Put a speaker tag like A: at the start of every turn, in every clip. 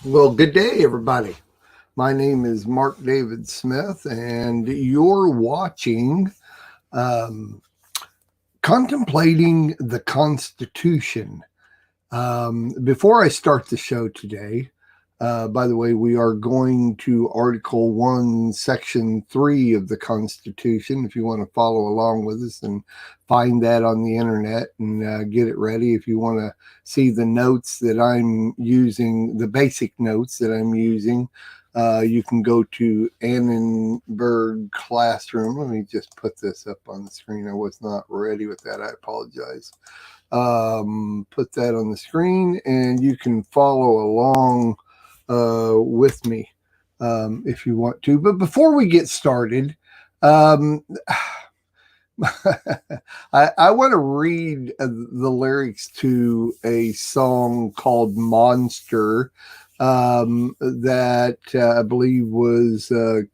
A: Well, good day, everybody. My name is Mark David Smith, and you're watching um, Contemplating the Constitution. Before I start the show today, by the way, we are going to Article 1, Section 3 of the Constitution. If you want to follow along with us and find that on the internet and get it ready, if you want to see the notes that I'm using, the basic notes that I'm using, you can go to Annenberg Classroom. Let me just put this up on the screen. I was not ready with that. I apologize. Put that on the screen, and you can follow along with me if you want to. But before we get started, um, I want to read the lyrics to a song called Monster that I believe was in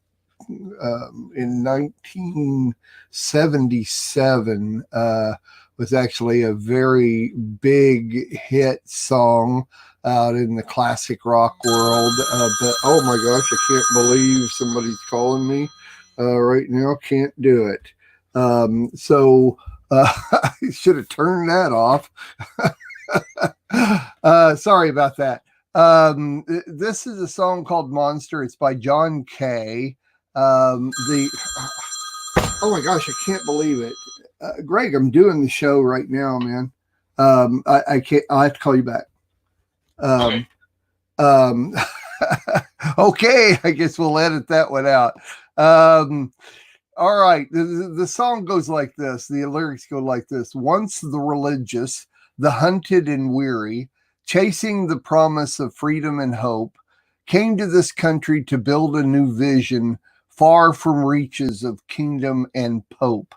A: 1977. Was actually a very big hit song out in the classic rock world. But oh my gosh, I can't believe somebody's calling me right now. Can't do it. So I should have turned that off. Sorry about that. This is a song called Monster. It's by John Kay. The Oh my gosh, I can't believe it. Greg, I'm doing the show right now, man. I can't. I have to call you back. Um, um, okay, I guess we'll edit that one out. All right, the song goes like this. The lyrics go like this: Once the religious, the hunted and weary, chasing the promise of freedom and hope, came to this country to build a new vision, far from reaches of kingdom and pope.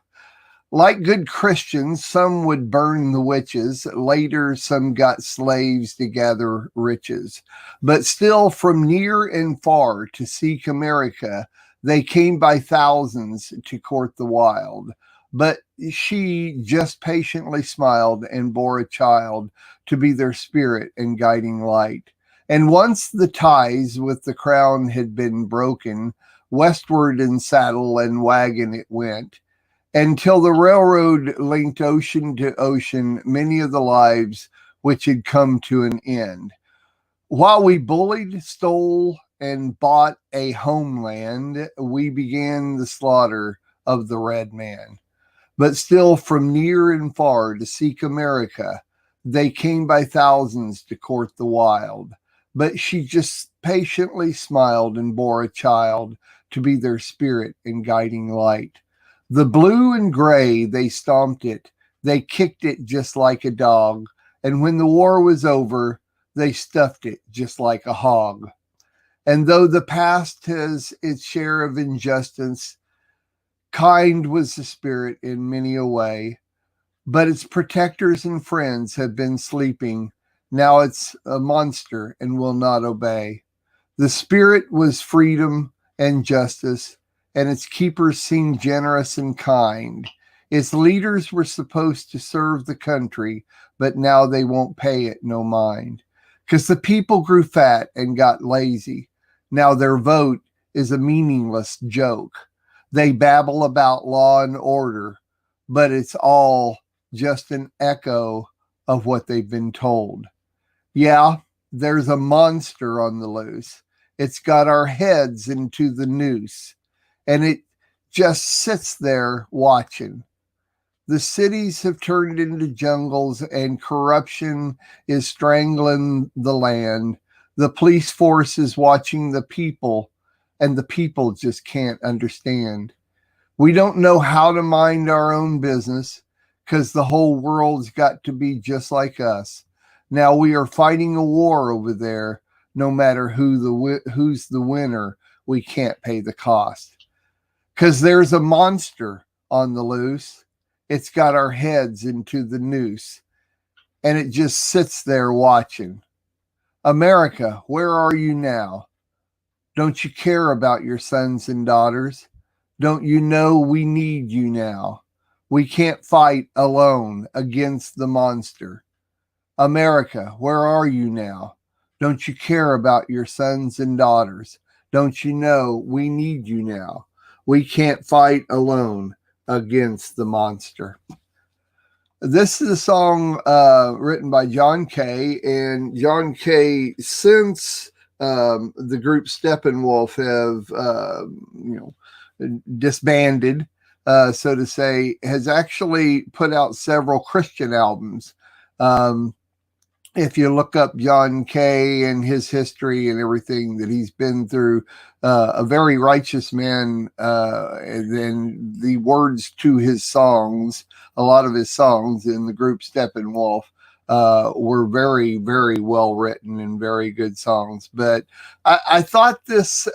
A: Like good Christians, some would burn the witches. Later, some got slaves to gather riches. But still, from near and far to seek America, they came by thousands to court the wild. But she just patiently smiled and bore a child to be their spirit and guiding light. And once the ties with the crown had been broken, westward in saddle and wagon it went until the railroad linked ocean to ocean many of the lives which had come to an end. While we bullied, stole, and bought a homeland, we began the slaughter of the red man. But still, from near and far to seek America, they came by thousands to court the wild. But she just patiently smiled and bore a child to be their spirit and guiding light. The blue and gray, they stomped it. They kicked it just like a dog. And when the war was over, they stuffed it just like a hog. And though the past has its share of injustice, kind was the spirit in many a way. But its protectors and friends have been sleeping. Now it's a monster and will not obey. The spirit was freedom and justice, and its keepers seemed generous and kind. Its leaders were supposed to serve the country, but now they won't pay it no mind. 'Cause the people grew fat and got lazy. Now their vote is a meaningless joke. They babble about law and order, but it's all just an echo of what they've been told. Yeah, there's a monster on the loose. It's got our heads into the noose, and it just sits there watching. The cities have turned into jungles, and corruption is strangling the land. The police force is watching the people, and the people just can't understand. We don't know how to mind our own business because the whole world's got to be just like us. Now we are fighting a war over there. No matter who's the winner, we can't pay the cost. Because there's a monster on the loose. It's got our heads into the noose, and it just sits there watching. America, where are you now? Don't you care about your sons and daughters? Don't you know we need you now? We can't fight alone against the monster. America, where are you now? Don't you care about your sons and daughters? Don't you know we need you now? We can't fight alone against the monster. This is a song written by John Kay, and John Kay, since the group Steppenwolf have disbanded, so to say, has actually put out several Christian albums. If you look up John Kay and his history and everything that he's been through, a very righteous man, and then the words to his songs, a lot of his songs in the group Steppenwolf, were very, very well written and very good songs. But I thought this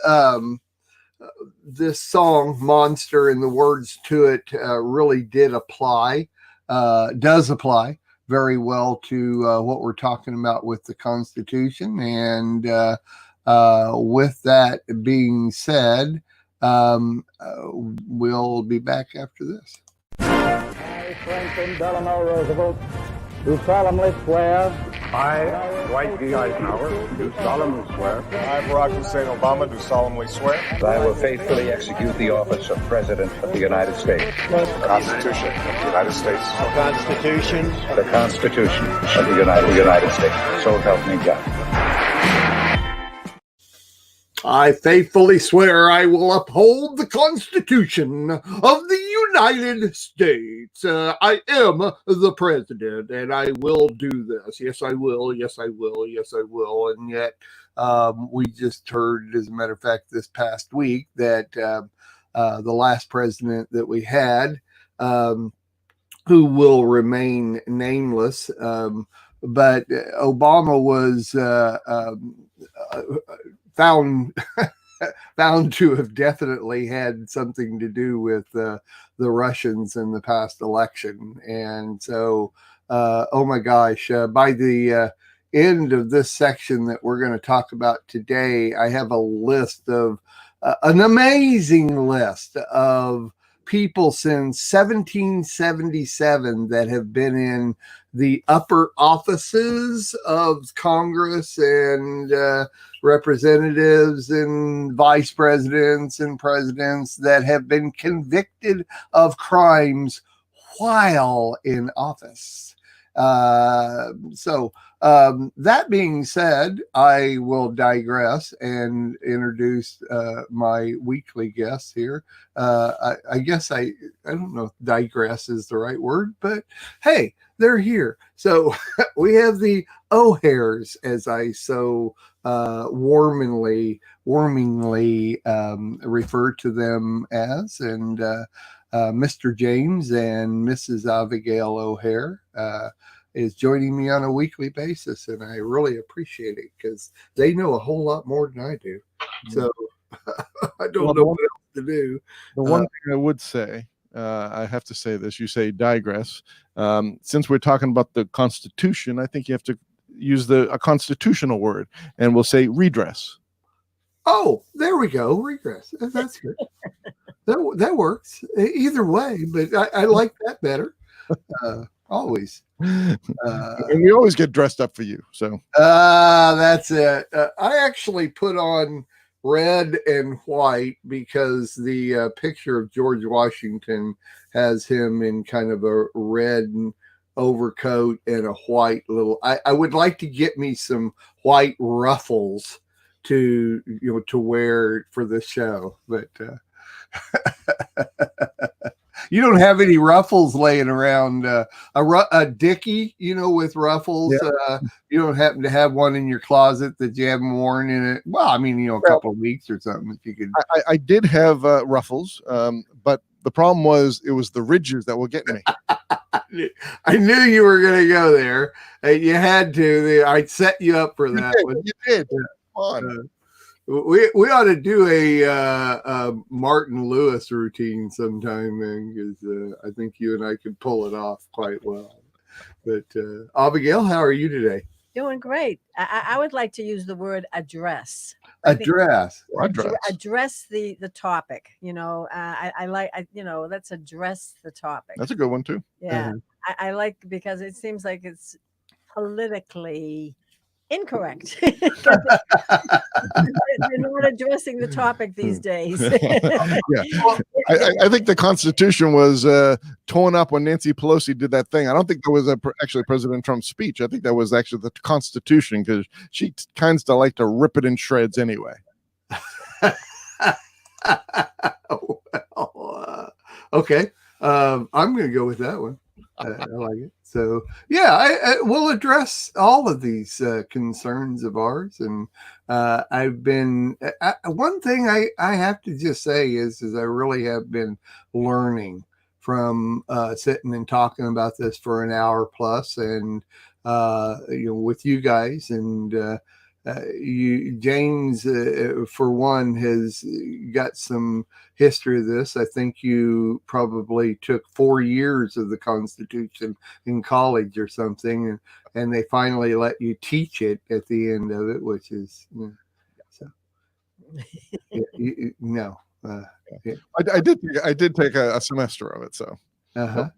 A: song, Monster, and the words to it really does apply very well to what we're talking about with the Constitution. And with that being said, we'll be back after this.
B: I, Franklin Delano Roosevelt, do solemnly swear.
C: I, Dwight D. Eisenhower, do solemnly swear.
D: I, Barack Hussein Obama, do solemnly swear.
E: That I will faithfully execute the office of President of the United States.
D: The Constitution of the United States.
C: The Constitution.
E: The Constitution of the United States. So help me God.
A: I faithfully swear I will uphold the Constitution of the United States. I am the president, and I will do this. Yes, I will. Yes, I will. Yes, I will. And yet, we just heard, as a matter of fact, this past week that the last president that we had, who will remain nameless, but Obama was found to have definitely had something to do with the Russians in the past election. And so, oh my gosh, by the end of this section that we're going to talk about today, I have a list of an amazing list of people since 1777 that have been in the upper offices of Congress and representatives and vice presidents and presidents that have been convicted of crimes while in office. So that being said, I will digress and introduce my weekly guests here. I guess I don't know if digress is the right word, but hey, they're here. So we have the O'Hares, as I so warmingly refer to them as, and Mr. James and Mrs. Abigail O'Hare is joining me on a weekly basis, and I really appreciate it because they know a whole lot more than I do. So I don't know what else to do.
F: The one thing I would say, I have to say this, you say digress. Since we're talking about the Constitution, I think you have to use a constitutional word, and we'll say redress.
A: Oh, there we go. Regress. That's good. That works either way, but I like that better. Always.
F: And we always get dressed up for you. So
A: that's it. I actually put on red and white because the picture of George Washington has him in kind of a red overcoat and a white little. I would like to get me some white ruffles to wear for this show, but you don't have any ruffles laying around. A dickie, with ruffles. Yeah. You don't happen to have one in your closet that you haven't worn in it. Well, I mean, a couple of weeks or something. If you could.
F: I did have ruffles, but the problem was it was the ridges that were getting me.
A: I knew you were going to go there. You had to. I set you up for that.
F: You did. Come on.
A: We ought to do a Martin Lewis routine sometime, man, because I think you and I could pull it off quite well. But Abigail, how are you today?
G: Doing great. I would like to use the word address.
A: Address
G: the topic. Let's address the topic.
F: That's a good one too.
G: Yeah, I like, because it seems like it's politically Incorrect. 'Cause they're not addressing the topic these days.
F: Yeah, I think the Constitution was torn up when Nancy Pelosi did that thing. I don't think that was actually President Trump's speech. I think that was actually the Constitution, because she kind of like to rip it in shreds anyway.
A: Well, okay. I'm going to go with that one. I like it. So, yeah, I will address all of these concerns of ours. And I've been, one thing I have to just say is I really have been learning from sitting and talking about this for an hour plus, and, with you guys. And James, for one, has got some history of this. I think you probably took 4 years of the Constitution in college or something, and they finally let you teach it at the end of it, which is, so. No. Yeah.
F: I did take a semester of it, so that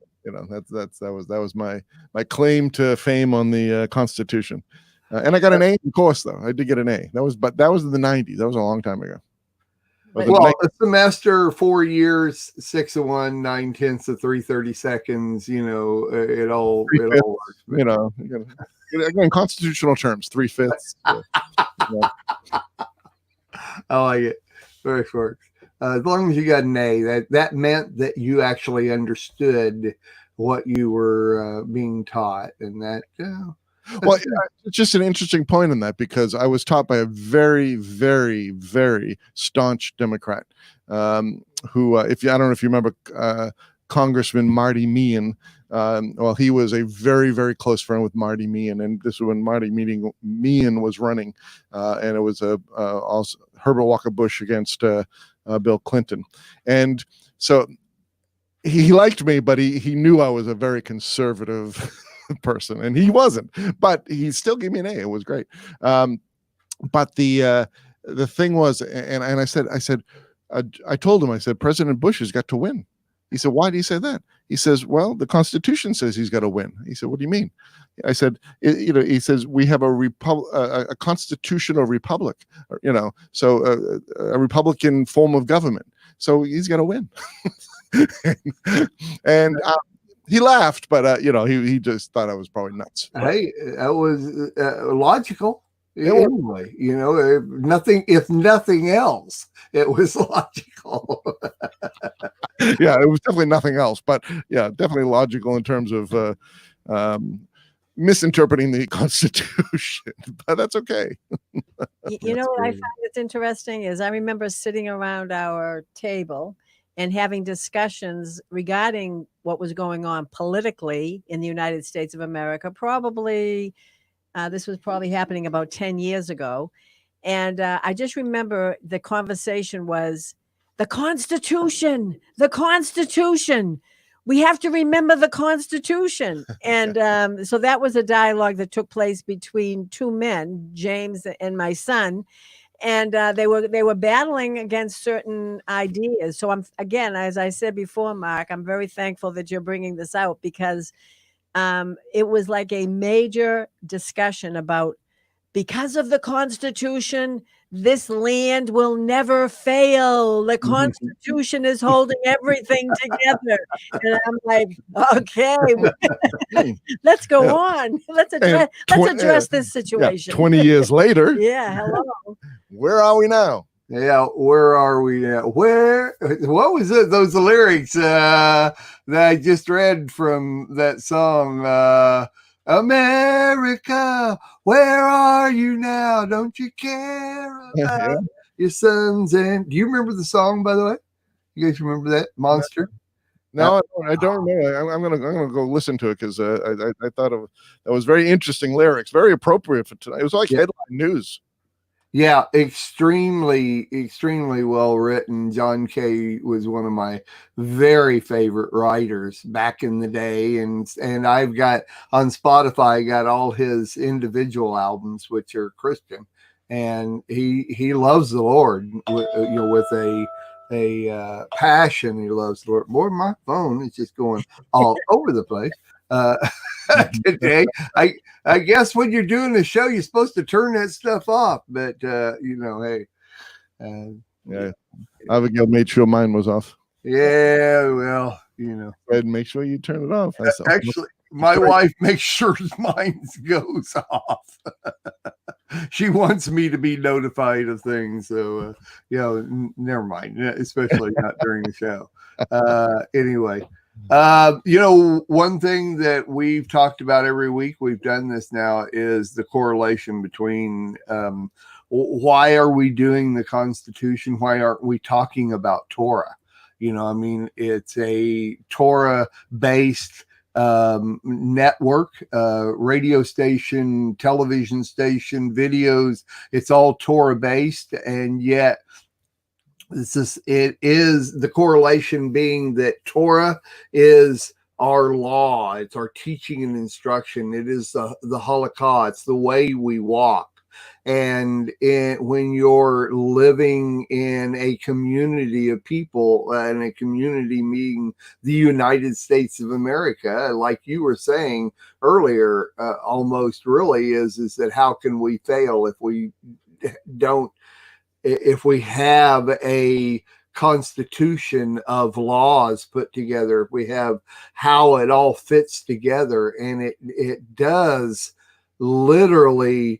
F: was my claim to fame on the Constitution. And I got an A in the course, though. I did get an A. That was in the 90s. That was a long time ago.
A: Well, a semester, 4 years, 6 of 1, 9/10 of 3/32. It all works.
F: Again, constitutional terms, 3/5.
A: I like it. Very works. As long as you got an A, that meant that you actually understood what you were being taught, and that.
F: Well, it's just an interesting point in that, because I was taught by a very, very, very staunch Democrat, who, I don't know if you remember, Congressman Marty Meehan. Well, he was a very, very close friend with Marty Meehan, and this was when Marty Meehan was running, and it was also Herbert Walker Bush against Bill Clinton, and so he liked me, but he knew I was a very conservative person, and he wasn't, but he still gave me an A. It was great. But the thing was, and I said, I told him, I said, President Bush has got to win. He said, why do you say that? He says, well, the Constitution says he's got to win. He said, what do you mean? I said, he says, we have a constitutional republic, so a Republican form of government. So he's got to win. and he laughed, but he just thought I was probably nuts.
A: Hey, that was logical. Anyway, if nothing else, it was logical.
F: Yeah, it was definitely nothing else, but yeah, definitely logical in terms of misinterpreting the Constitution, but that's okay.
G: What I find that's interesting is I remember sitting around our table and having discussions regarding what was going on politically in the United States of America. This was probably happening about 10 years ago. And I just remember the conversation was, the Constitution. We have to remember the Constitution. And so that was a dialogue that took place between two men, James and my son. And they were battling against certain ideas. So again, as I said before, Mark, I'm very thankful that you're bringing this out, because it was like a major discussion about, because of the Constitution, this land will never fail. The Constitution is holding everything together. And I'm like, okay, let's go on. Let's address this situation.
F: Yeah, 20 years later.
G: Yeah, hello.
F: Where are we now?
A: Yeah, where are we now? What was it? Those lyrics that I just read from that song, America, where are you now? Don't you care about your sons? And do you remember the song, by the way? You guys remember that, Monster?
F: No, I don't remember. I'm gonna go listen to it, because I thought that was very interesting lyrics, very appropriate for tonight. It was like headline news.
A: Yeah, extremely, extremely well written. John Kay was one of my very favorite writers back in the day, and I've got on Spotify, I got all his individual albums, which are Christian, and he loves the Lord, with a passion. He loves the Lord. Boy, my phone is just going all over the place. today. I guess when you're doing the show, you're supposed to turn that stuff off. But hey,
F: Yeah, Abigail made sure mine was off.
A: yeah, well,
F: And make sure you turn it off. I said,
A: actually, my wife makes sure mine goes off. She wants me to be notified of things, so never mind. Especially not during the show. Anyway, one thing that we've talked about every week, we've done this now, is the correlation between why are we doing the Constitution? Why aren't we talking about Torah? It's a Torah-based network, radio station, television station, videos. It's all Torah-based, and yet it is the correlation being that Torah is our law. It's our teaching and instruction. It is the halakha. It's the way we walk. And when you're living in a community of people, and a community meaning the United States of America, like you were saying earlier, almost really is that how can we fail if we don't, if we have a constitution of laws put together, if we have how it all fits together, and it does literally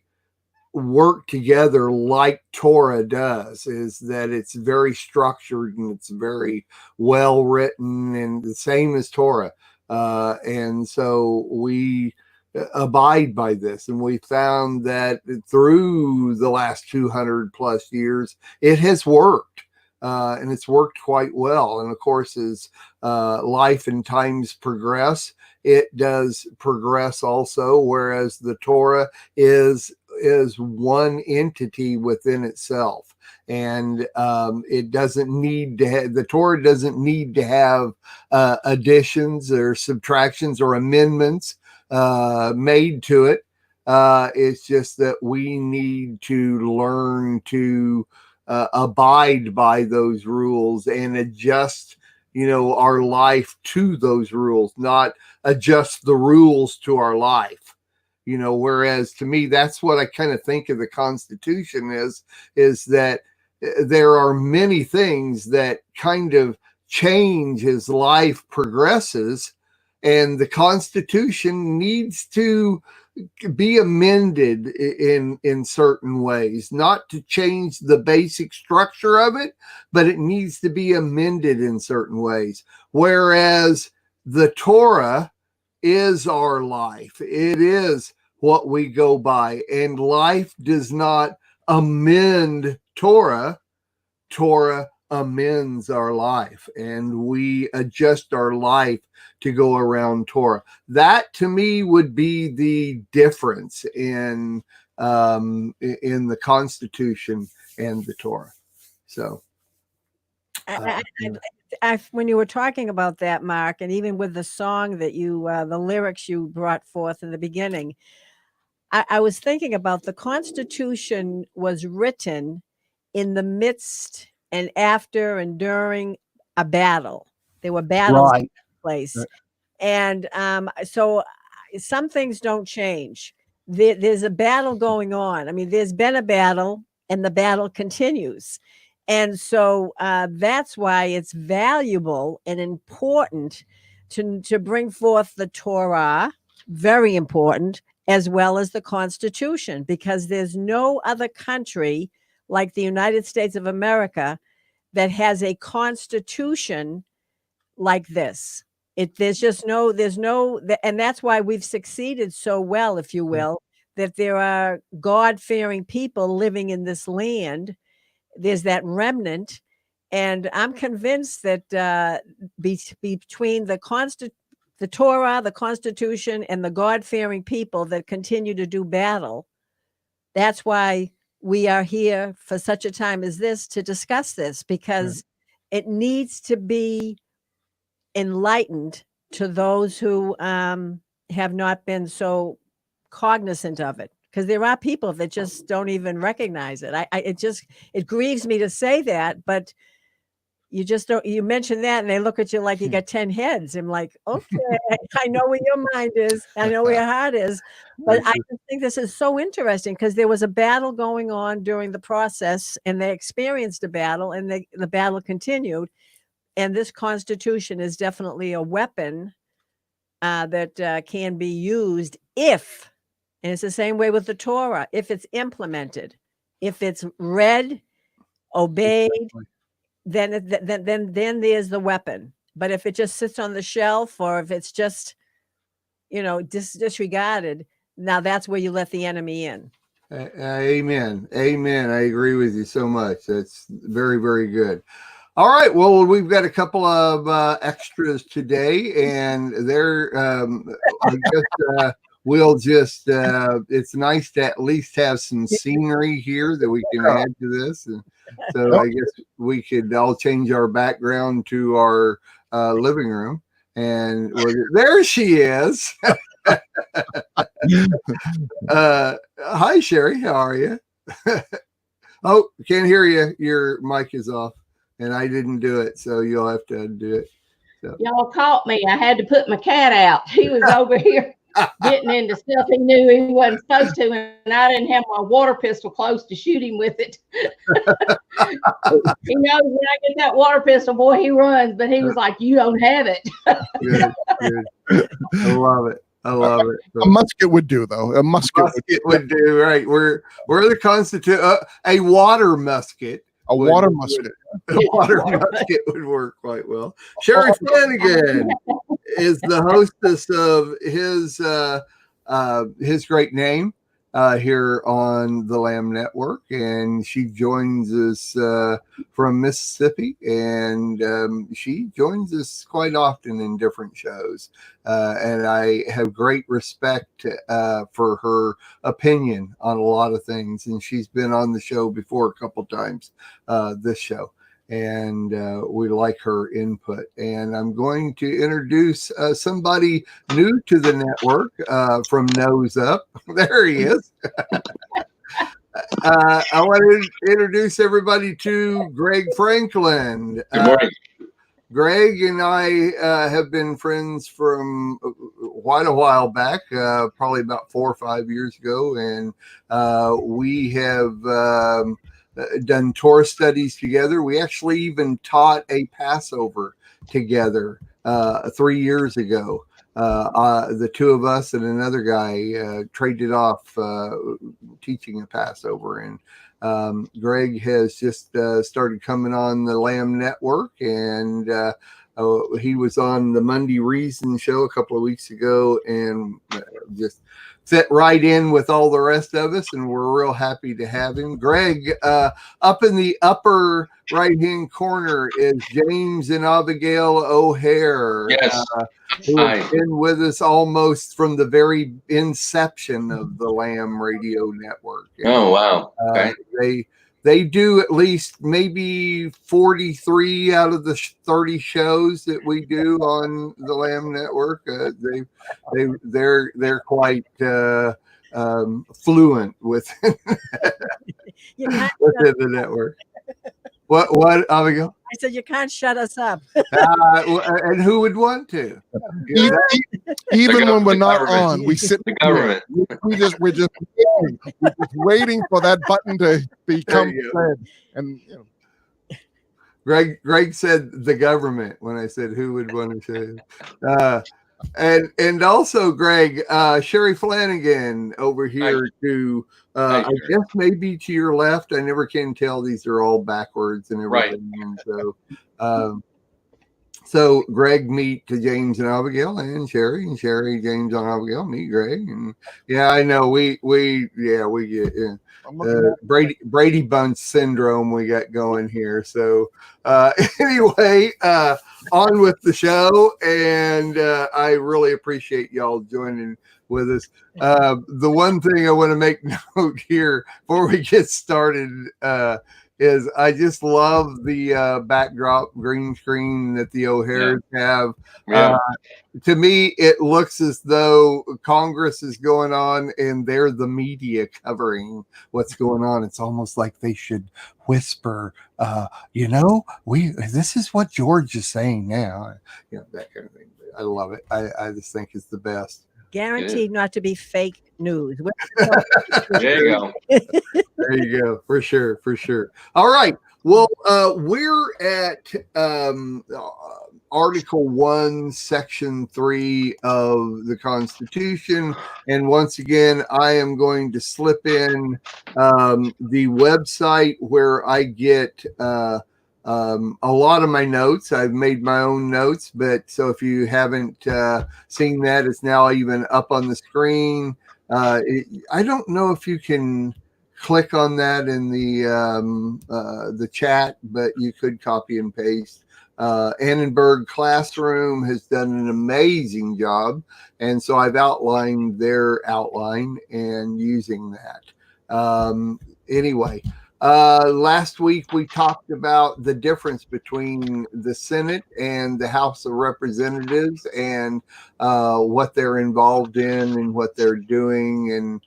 A: work together like Torah does, is that it's very structured and it's very well written, and the same as Torah. And so we abide by this, and we found that through the last 200 plus years, it has worked. And it's worked quite well. And of course, as life and times progress, it does progress also, whereas the Torah is one entity within itself, and it doesn't need to have, the Torah doesn't need to have additions or subtractions or amendments made to it. It's just that we need to learn to abide by those rules and adjust our life to those rules, not adjust the rules to our life. Whereas to me, that's what I kind of think of the Constitution is that there are many things that kind of change as life progresses, and the Constitution needs to be amended in certain ways, not to change the basic structure of it, but it needs to be amended in certain ways. Whereas the Torah is our life. It is what we go by, and life does not amend Torah. Torah amends our life, and we adjust our life to go around Torah. That to me would be the difference in the Constitution and the Torah. So
G: when you were talking about that, Mark, and even with the song that the lyrics you brought forth in the beginning, I was thinking about the Constitution was written in the midst and after and during a battle. There were battles in place. Right. And so some things don't change. There's a battle going on. I mean, there's been a battle, and the battle continues. And so that's why it's valuable and important to bring forth the Torah, very important, as well as the Constitution, because there's no other country like the United States of America that has a constitution like this. There's no, and that's why we've succeeded so well, if you will, that there are God-fearing people living in this land. There's that remnant, and I'm convinced that between the Torah, the Constitution, and the God-fearing people that continue to do battle, that's why we are here for such a time as this to discuss this, because it needs to be enlightened to those who have not been so cognizant of it, because there are people that just don't even recognize it. It grieves me to say that, but you just don't, you mention that and they look at you like you got 10 heads. I'm like, okay, I know where your mind is. I know where your heart is. But I just think this is so interesting because there was a battle going on during the process and they experienced a battle and the battle continued. And this Constitution is definitely a weapon that can be used if, and it's the same way with the Torah, if it's implemented, if it's read, obeyed, then there's the weapon. But if it just sits on the shelf or if it's just, disregarded, now that's where you let the enemy in.
A: Amen. Amen. I agree with you so much. That's very, very good. All right. Well, we've got a couple of extras today, and they're, I guess, we'll just, it's nice to at least have some scenery here that we can add to this. And so I guess we could all change our background to our living room. And there she is. Hi, Sherry. How are you? Oh, can't hear you. Your mic is off. And I didn't do it, so you'll have to do it. So.
H: Y'all caught me. I had to put my cat out. He was over here getting into stuff he knew he wasn't supposed to, and I didn't have my water pistol close to shoot him with it. He knows when I get that water pistol, boy, he runs. But he was like, "You don't have it."
A: Good. I love it. I love it.
F: A musket would do, though. A musket
A: would do. Right. We're the Constitution. A water musket.
F: A water musket.
A: A water musket would work quite well. Sherry Flanagan is the hostess of his great name here on the Lamb Network, and she joins us from Mississippi, and she joins us quite often in different shows, and I have great respect for her opinion on a lot of things, and she's been on the show before a couple times, this show, and we like her input. And I'm going to introduce somebody new to the network from Nose Up. There he is. I want to introduce everybody to Greg Franklin.
I: Good morning.
A: Greg and I have been friends from quite a while back, probably about 4 or 5 years ago, and we have done Torah studies together. We actually even taught a Passover together 3 years ago. The two of us and another guy traded off teaching a Passover, and Greg has just started coming on the Lamb Network, and he was on the Monday Reason show a couple of weeks ago, and just fit right in with all the rest of us, and we're real happy to have him. Greg, up in the upper right-hand corner is James and Abigail O'Hare.
I: Yes.
A: Who have been with us almost from the very inception of the Lamb Radio Network. And,
I: oh, wow. Okay.
A: They do at least maybe 43 out of the 30 shows that we do on the Lamb Network. They're quite fluent within the network. What, Abigail?
G: I said, you can't shut us up.
A: And who would want to?
F: Even when we're not on, we sit.
I: The government.
F: We're just waiting for that button to become red. And
A: Greg said the government when I said who would want to say. And also, Greg, Sherry Flanagan over here to I guess maybe to your left. I never can tell. These are all backwards and everything. Right. And so Greg meet to James and Abigail, and Sherry, James and Abigail meet Greg. And yeah, I know we get Brady Bunch syndrome we got going here. So anyway, on with the show, and I really appreciate y'all joining with us. The one thing I want to make note here before we get started is I just love the backdrop green screen that the O'Hares have.
I: Yeah.
A: To me, it looks as though Congress is going on and they're the media covering what's going on. It's almost like they should whisper, this is what George is saying now. That kind of thing. I love it. I just think it's the best.
G: Guaranteed not to be fake news.
I: There you go.
A: There you go. For sure. All right. Well, we're at Article 1, Section 3 of the Constitution. And once again, I am going to slip in the website where I get a lot of my notes. I've made my own notes, but so if you haven't seen that, it's now even up on the screen. I don't know if you can click on that in the chat, but you could copy and paste. Annenberg Classroom has done an amazing job, and so I've outlined their outline and using that. Anyway, last week we talked about the difference between the Senate and the House of Representatives and what they're involved in and what they're doing and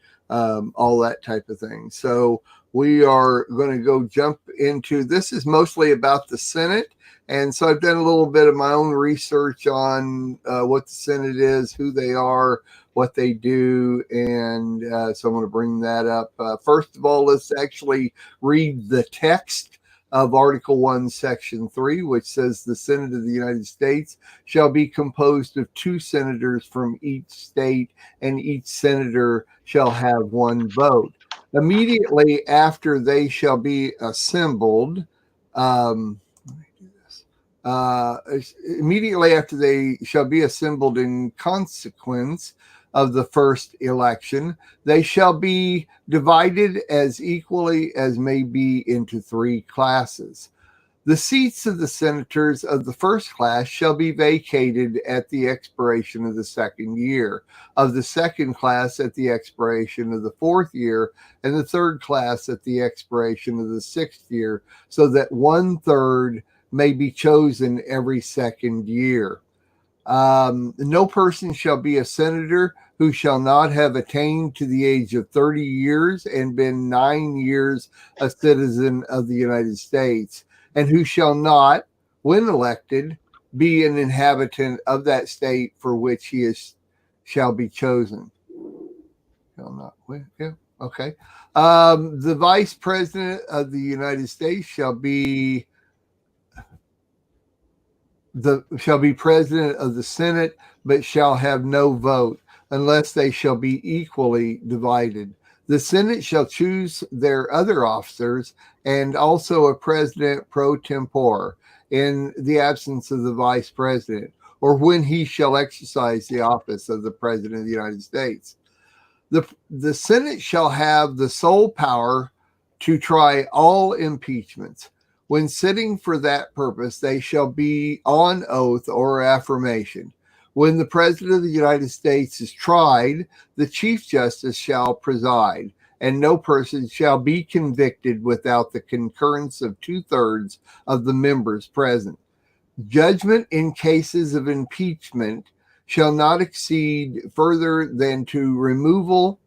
A: all that type of thing. So we are going to go jump into this. Is mostly about the Senate. And so I've done a little bit of my own research on what the Senate is, who they are, what they do. And so I'm going to bring that up. First of all, let's actually read the text of Article 1, Section 3, which says the Senate of the United States shall be composed of 2 senators from each state, and each senator shall have 1 vote. Immediately after they shall be assembled, immediately after they shall be assembled in consequence of the first election, they shall be divided as equally as may be into 3 classes. The seats of the senators of the first class shall be vacated at the expiration of the 2nd year, of the second class at the expiration of the 4th year, and the third class at the expiration of the 6th year, so that 1/3 may be chosen every 2nd year. No person shall be a senator who shall not have attained to the age of 30 years and been 9 years a citizen of the United States, and who shall not, when elected, be an inhabitant of that state for which he shall be chosen. Shall not. Yeah. Okay. The vice president of the United States shall be president of the Senate, but shall have no vote unless they shall be equally divided. The Senate shall choose their other officers and also a president pro tempore in the absence of the vice president, or when he shall exercise the office of the president of the United States. The Senate shall have the sole power to try all impeachments. When sitting for that purpose, they shall be on oath or affirmation. When the President of the United States is tried, the Chief Justice shall preside, and no person shall be convicted without the concurrence of 2/3 of the members present. Judgment in cases of impeachment shall not exceed further than to removal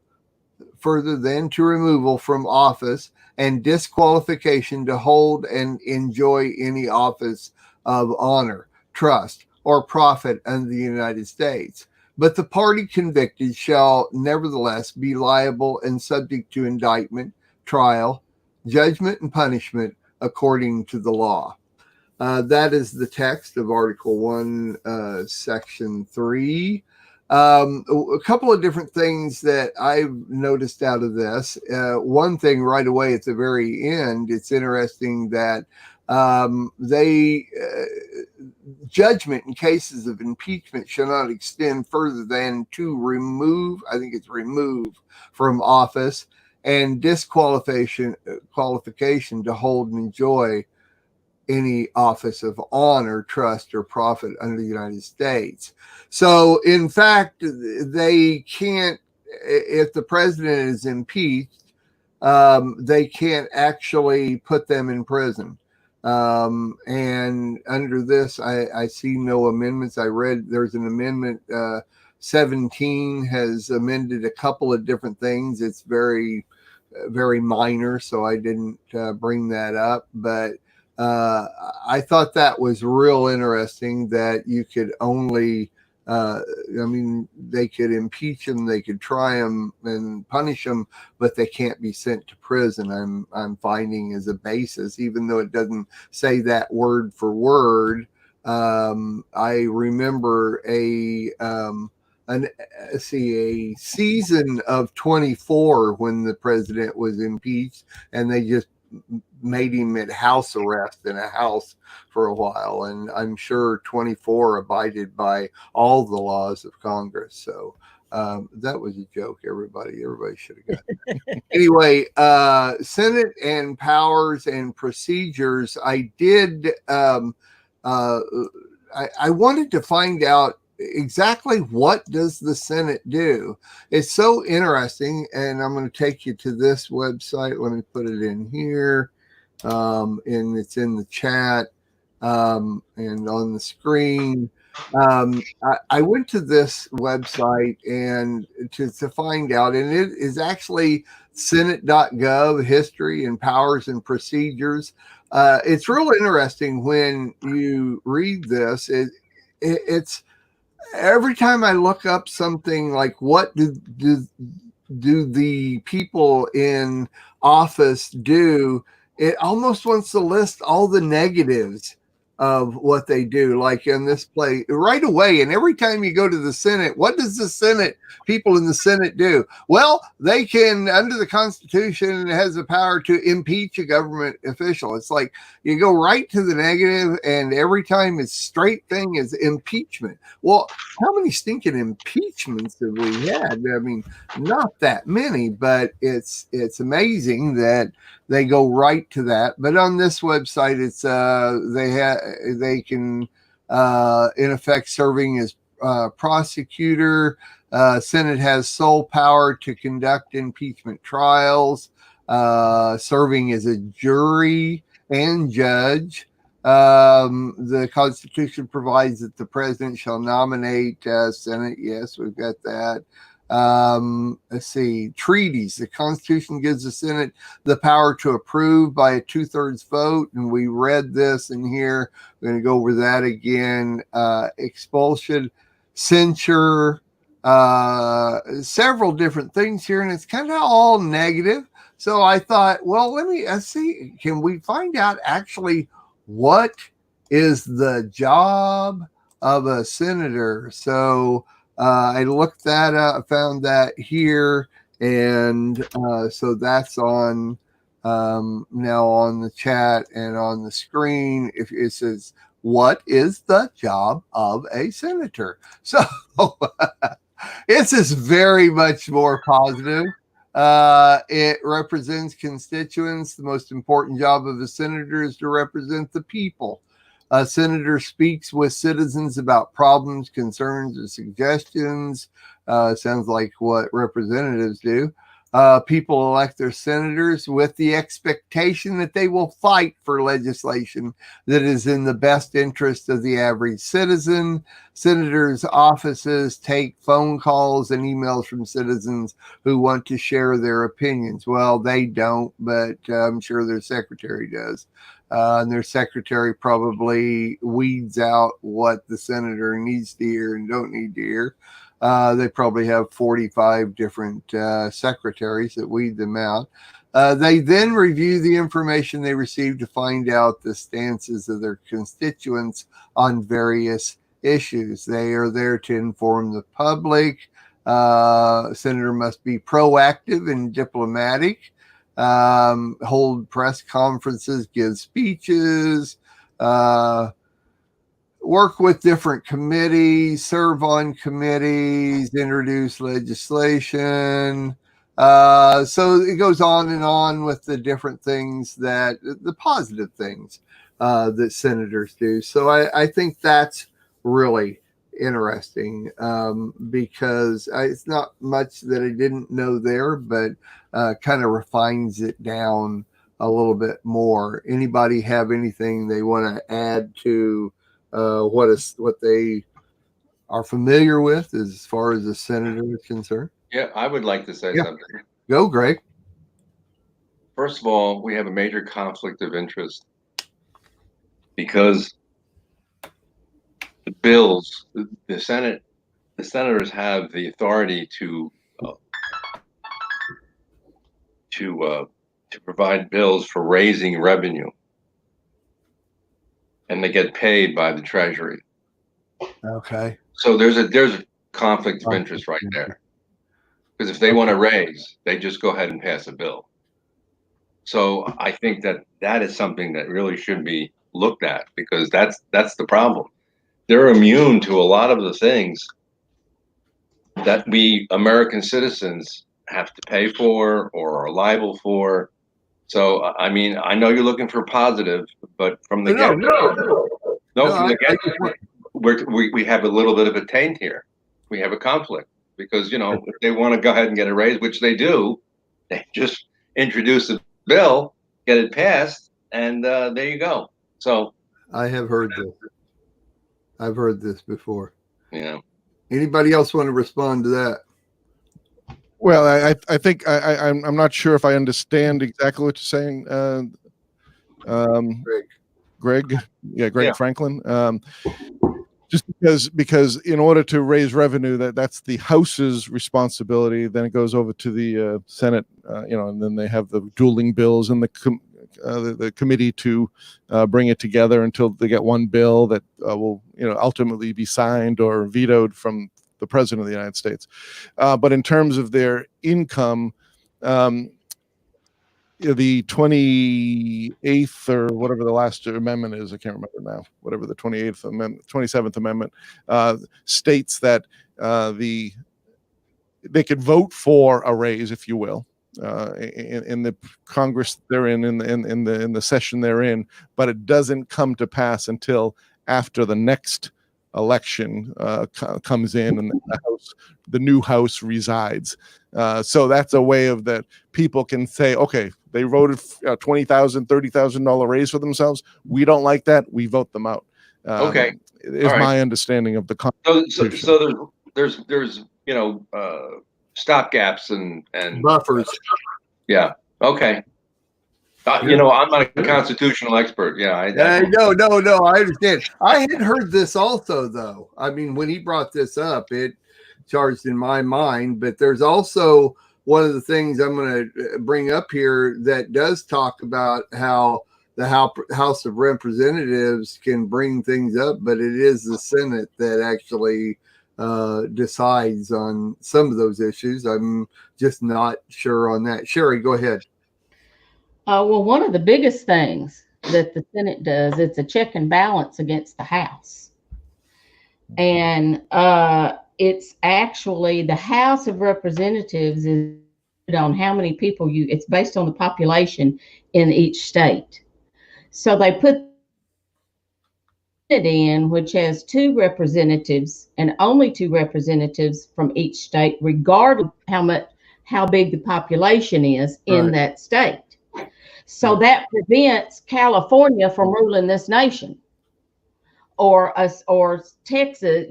A: from office and disqualification to hold and enjoy any office of honor, trust, or profit under the United States. But the party convicted shall nevertheless be liable and subject to indictment, trial, judgment, and punishment according to the law. That is the text of Article 1, Section 3. A couple of different things that I've noticed out of this. One thing right away at the very end, it's interesting that judgment in cases of impeachment shall not extend further than to remove from office and disqualification to hold and enjoy any office of honor, trust, or profit under the United States. So, in fact, they can't, if the president is impeached, they can't actually put them in prison. And under this, I see no amendments. I read there's an amendment, 17 has amended a couple of different things. It's very, very minor, so I didn't bring that up. But I thought that was real interesting that you could only, they could impeach him, they could try him and punish him, but they can't be sent to prison. I'm finding as a basis, even though it doesn't say that word for word. I remember a season of 24 when the president was impeached, and they just made him at house arrest in a house for a while. And I'm sure 24 abided by all the laws of Congress. So that was a joke. Everybody should have got that. Anyway, Senate and powers and procedures. I did. I wanted to find out exactly what does the Senate do. It's so interesting, and I'm going to take you to this website. Let me put it in here, and it's in the chat and on the screen. I went to this website and to find out, and it is actually senate.gov, history and powers and procedures. It's real interesting when you read this. It's every time I look up something like what do the people in office do, it almost wants to list all the negatives of what they do, like in this play right away. And every time you go to the Senate, what does the Senate, people in the Senate do? Well, they can, under the Constitution, has the power to impeach a government official. It's like you go right to the negative, and every time it's straight thing is impeachment. Well, how many stinking impeachments have we had? I mean, not that many, but it's amazing that they go right to that. But on this website, it's they can in effect serving as prosecutor. Senate has sole power to conduct impeachment trials, serving as a jury and judge. The Constitution provides that the president shall nominate Senate. Yes, we've got that. Let's see, treaties. The Constitution gives the Senate the power to approve by a 2/3 vote, and we read this in here. We're going to go over that again. Expulsion, censure, several different things here, and it's kind of all negative. So I thought, well, let me see, can we find out actually what is the job of a senator? So I looked that up, found that here, and so that's on now on the chat and on the screen. If it says, what is the job of a senator? So this is very much more positive. It represents constituents. The most important job of a senator is to represent the people. A senator speaks with citizens about problems, concerns, or suggestions. Sounds like what representatives do. People elect their senators with the expectation that they will fight for legislation that is in the best interest of the average citizen. Senators' offices take phone calls and emails from citizens who want to share their opinions. Well, they don't, but I'm sure their secretary does. And their secretary probably weeds out what the senator needs to hear and don't need to hear. They probably have 45 different secretaries that weed them out. They then review the information they receive to find out the stances of their constituents on various issues. They are there to inform the public. Senator must be proactive and diplomatic. Hold press conferences, give speeches, work with different committees, serve on committees, introduce legislation. So it goes on and on with the different things that the positive things that senators do. So I think that's really interesting because it's not much that I didn't know there, but kind of refines it down a little bit more. Anybody have anything they want to add to what they are familiar with as far as the senator is concerned?
I: Yeah, I would like to say something.
A: Go, Greg.
I: First of all, we have a major conflict of interest because the bills, the senators have the authority to provide bills for raising revenue, and they get paid by the Treasury.
A: Okay.
I: So there's a conflict of interest right there, because if they want to raise, they just go ahead and pass a bill. So I think that is something that really should be looked at, because that's the problem. They're immune to a lot of the things that we American citizens have to pay for or are liable for. So I mean, I know you're looking for positive, but from the we have a little bit of a taint here. We have a conflict because, if they want to go ahead and get a raise, which they do, they just introduce a bill, get it passed, and there you go. So
A: I have heard this. I've heard this before.
I: Yeah.
A: Anybody else want to respond to that?
F: Well, I think I'm not sure if I understand exactly what you're saying, Greg. Greg Franklin. Just because in order to raise revenue, that's the House's responsibility. Then it goes over to the Senate, and then they have the dueling bills and the committee to bring it together until they get one bill that will ultimately be signed or vetoed from the President of the United States. But in terms of their income, the 28th or whatever the last amendment is, I can't remember now, whatever the 28th amendment, 27th amendment states that they could vote for a raise, if you will, in the Congress they're in the session they're in, but it doesn't come to pass until after the next election comes in and the new House resides. So that's a way of that people can say, okay, they voted $20,000, $30,000 raise for themselves. We don't like that. We vote them out.
I: Okay,
F: is my understanding of the Constitution.
I: So there's stopgaps and
A: buffers.
I: Yeah. Okay. I'm not a constitutional expert. Yeah.
A: No. I understand. I had heard this also, though. I mean, when he brought this up, it charged in my mind. But there's also one of the things I'm going to bring up here that does talk about how the House of Representatives can bring things up, but it is the Senate that actually decides on some of those issues. I'm just not sure on that. Sherry, go ahead.
H: Well, one of the biggest things that the Senate does, it's a check and balance against the House. And it's actually the House of Representatives is on how many people it's based on the population in each state. So they put it in, which has 2 representatives and only 2 representatives from each state, regardless of how big the population is in that state. So that prevents California from ruling this nation, or Texas,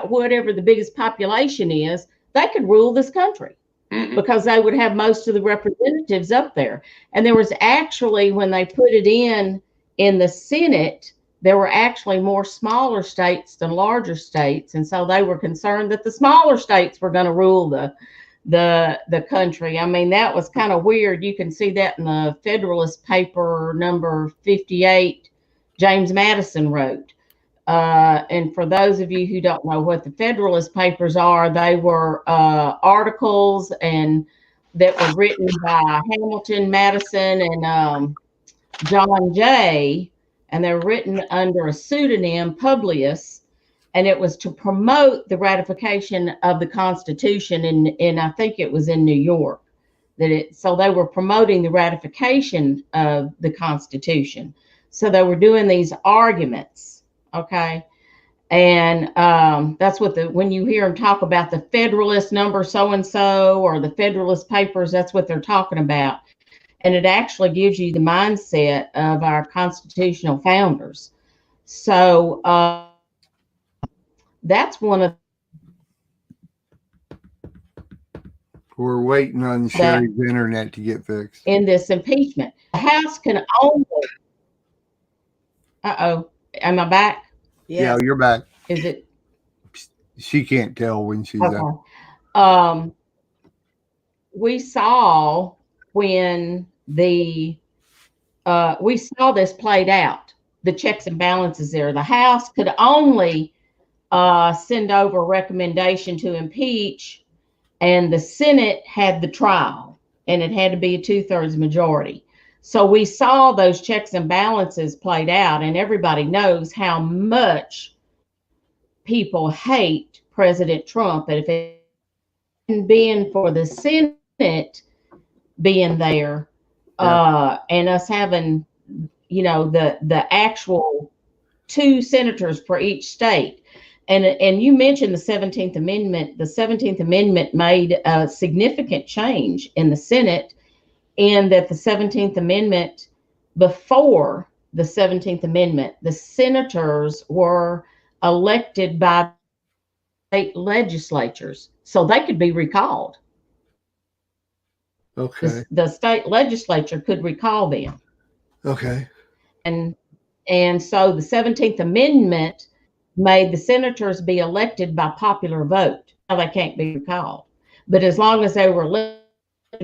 H: whatever the biggest population is, they could rule this country because they would have most of the representatives up there. And there was actually, when they put it in the Senate, there were actually more smaller states than larger states. And so they were concerned that the smaller states were going to rule the country. I mean, that was kind of weird. You can see that in the Federalist paper number 58, James Madison wrote. And for those of you who don't know what the Federalist papers are, they were articles and that were written by Hamilton, Madison, and John Jay, and they're written under a pseudonym, Publius, and it was to promote the ratification of the Constitution, and I think it was in New York. So they were promoting the ratification of the Constitution. So they were doing these arguments, okay? And that's what when you hear them talk about the Federalist number so-and-so or the Federalist Papers, that's what they're talking about. And it actually gives you the mindset of our constitutional founders. So that's one of
A: We're waiting on Sherry's internet to get fixed.
H: In this impeachment. The House can only. Am I back?
A: Yeah, you're back.
H: Is it?
A: She can't tell when she's
H: out. We saw when we saw this played out, the checks and balances there. The House could only send over a recommendation to impeach, and the Senate had the trial, and it had to be a 2/3 majority. So we saw those checks and balances played out, and everybody knows how much people hate President Trump. And if it hadn't been for the Senate being there, and us having, the actual 2 senators for each state. And you mentioned the 17th Amendment. The 17th Amendment made a significant change in the Senate, in that the 17th Amendment, before the 17th Amendment, the senators were elected by state legislatures, so they could be recalled.
A: Okay.
H: The state legislature could recall them.
A: Okay.
H: And so the 17th Amendment made the senators be elected by popular vote. Now they can't be recalled. But as long as they were elected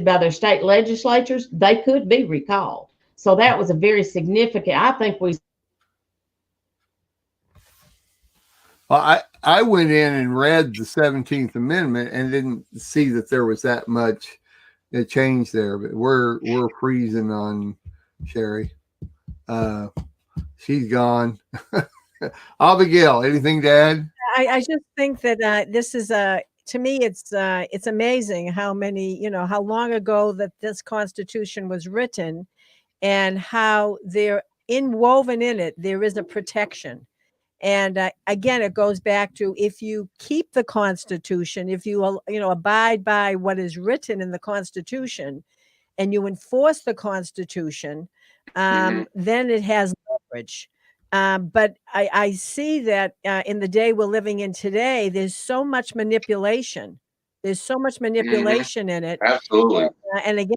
H: by their state legislatures, they could be recalled. So that was a very significant, I think
A: Well, I went in and read the 17th Amendment and didn't see that there was that much change there. But we're freezing on Sherry. She's gone. Abigail, anything to add?
G: I just think that this is to me, it's amazing how many, how long ago that this Constitution was written, and how there woven in it, there is a protection. And again, it goes back to, if you keep the Constitution, if you abide by what is written in the Constitution, and you enforce the Constitution, then it has leverage. But I see that in the day we're living in today, there's so much manipulation. There's so much manipulation in it.
I: Absolutely.
G: And again,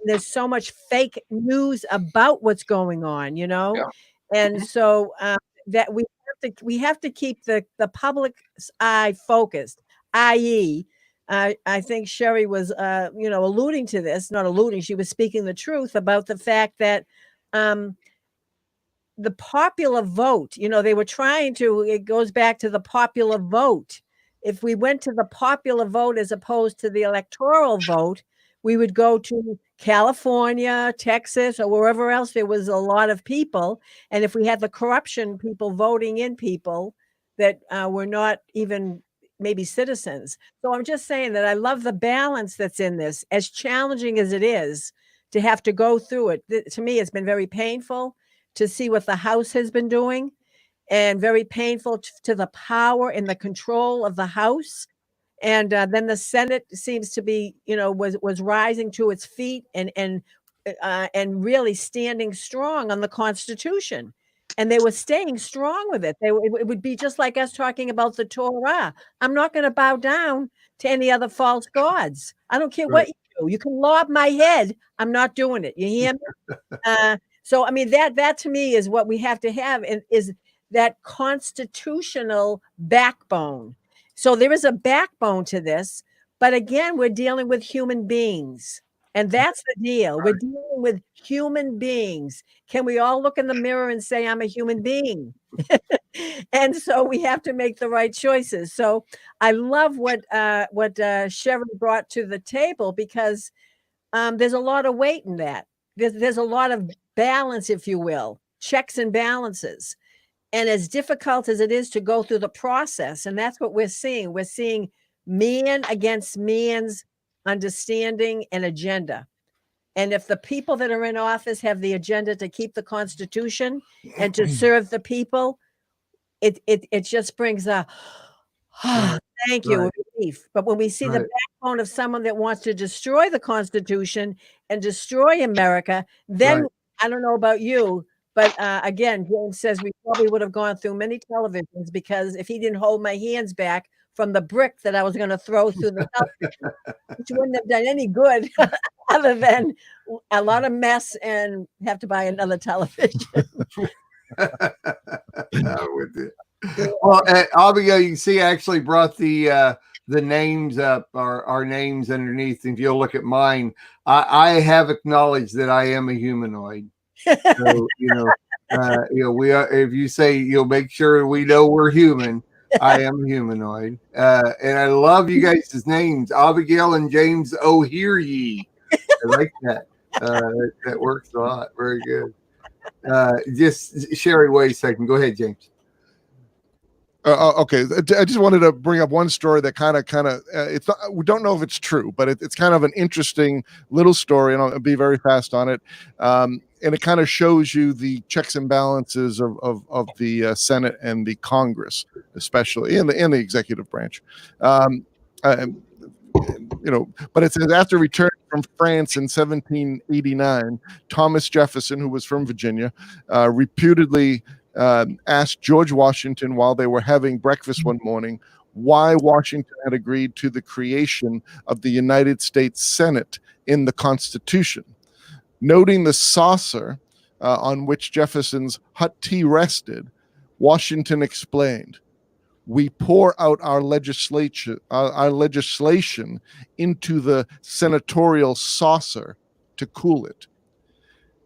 G: there's so much fake news about what's going on,
I: Yeah.
G: And so that we have to keep the public's eye focused, i.e., I think Sherry was, alluding to this, not alluding, she was speaking the truth about the fact that the popular vote, they were trying to, it goes back to the popular vote. If we went to the popular vote as opposed to the electoral vote, we would go to California, Texas, or wherever else there was a lot of people. And if we had the corruption people voting in people that were not even maybe citizens. So I'm just saying that I love the balance that's in this, as challenging as it is to have to go through it. To me, it's been very painful to see what the House has been doing, and very painful to the power and the control of the House. And then the Senate seems to be, was rising to its feet and really standing strong on the Constitution. And they were staying strong with it. It would be just like us talking about the Torah. I'm not going to bow down to any other false gods. I don't care what you do. You can lob my head. I'm not doing it. You hear me? So, I mean, that to me is what we have to have, and is that constitutional backbone. So there is a backbone to this, but again, we're dealing with human beings, and that's the deal. We're dealing with human beings. Can we all look in the mirror and say, I'm a human being? And so we have to make the right choices. So I love what Sherry brought to the table, because there's a lot of weight in that. There's a lot of balance, if you will, checks and balances. And as difficult as it is to go through the process, and that's what we're seeing man against man's understanding and agenda. And if the people that are in office have the agenda to keep the Constitution and to serve the people, it just brings a thank you relief. But when we see the backbone of someone that wants to destroy the Constitution and destroy America, then I don't know about you, but again, James says we probably would have gone through many televisions, because if he didn't hold my hands back from the brick that I was going to throw through the television, which wouldn't have done any good other than a lot of mess and have to buy another television.
A: With it. Well, Abigail, you can see I actually brought the names up, our names underneath. If you'll look at mine, I have acknowledged that I am a humanoid. So we are. If you say you'll make sure we know we're human, I am a humanoid, and I love you guys' names, Abigail and James. Oh, hear ye! I like that. That works a lot. Very good. Just Sherry, wait a second. Go ahead, James.
F: Okay, I just wanted to bring up one story that kind of it's not, we don't know if it's true, but it's kind of an interesting little story, and I'll be very fast on it. And it kind of shows you the checks and balances of the Senate and the Congress, especially in the executive branch. But it says after returning from France in 1789, Thomas Jefferson, who was from Virginia, reputedly asked George Washington while they were having breakfast one morning why Washington had agreed to the creation of the United States Senate in the Constitution. Noting the saucer on which Jefferson's hot tea rested, Washington explained, "We pour out our legislation into the senatorial saucer to cool it."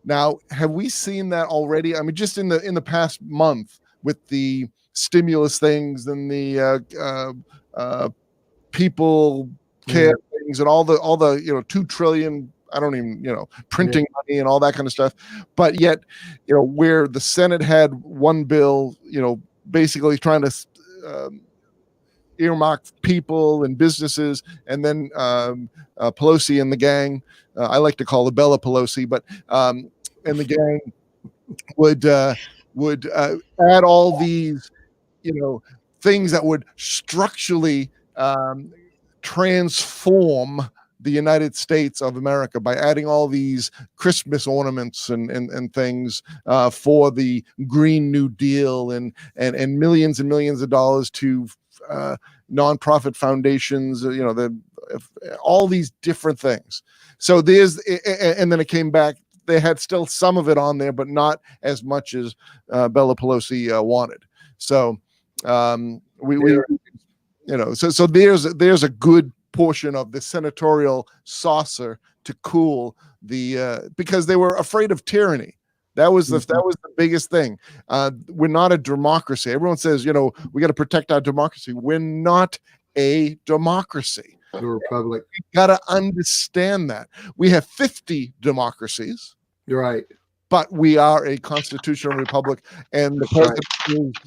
F: Now, have we seen that already? I mean, just in the past month with the stimulus things and the people care things and all the 2 trillion, I don't even printing money and all that kind of stuff. But yet, where the Senate had one bill, basically trying to earmark people and businesses, and then Pelosi and the gang, I like to call it Bella Pelosi, but and the gang would add all these things that would structurally transform the United States of America by adding all these Christmas ornaments and things for the Green New Deal and millions and millions of dollars to nonprofit foundations, all these different things. So and then it came back. They had still some of it on there, but not as much as Bella Pelosi wanted. So so there's a good portion of the senatorial saucer to cool the because they were afraid of tyranny. That was the biggest thing. We're not a democracy. Everyone says, we got to protect our democracy. We're not a democracy.
A: The republic.
F: You got to understand that. We have 50 democracies.
A: You're right.
F: But we are a constitutional republic, and the president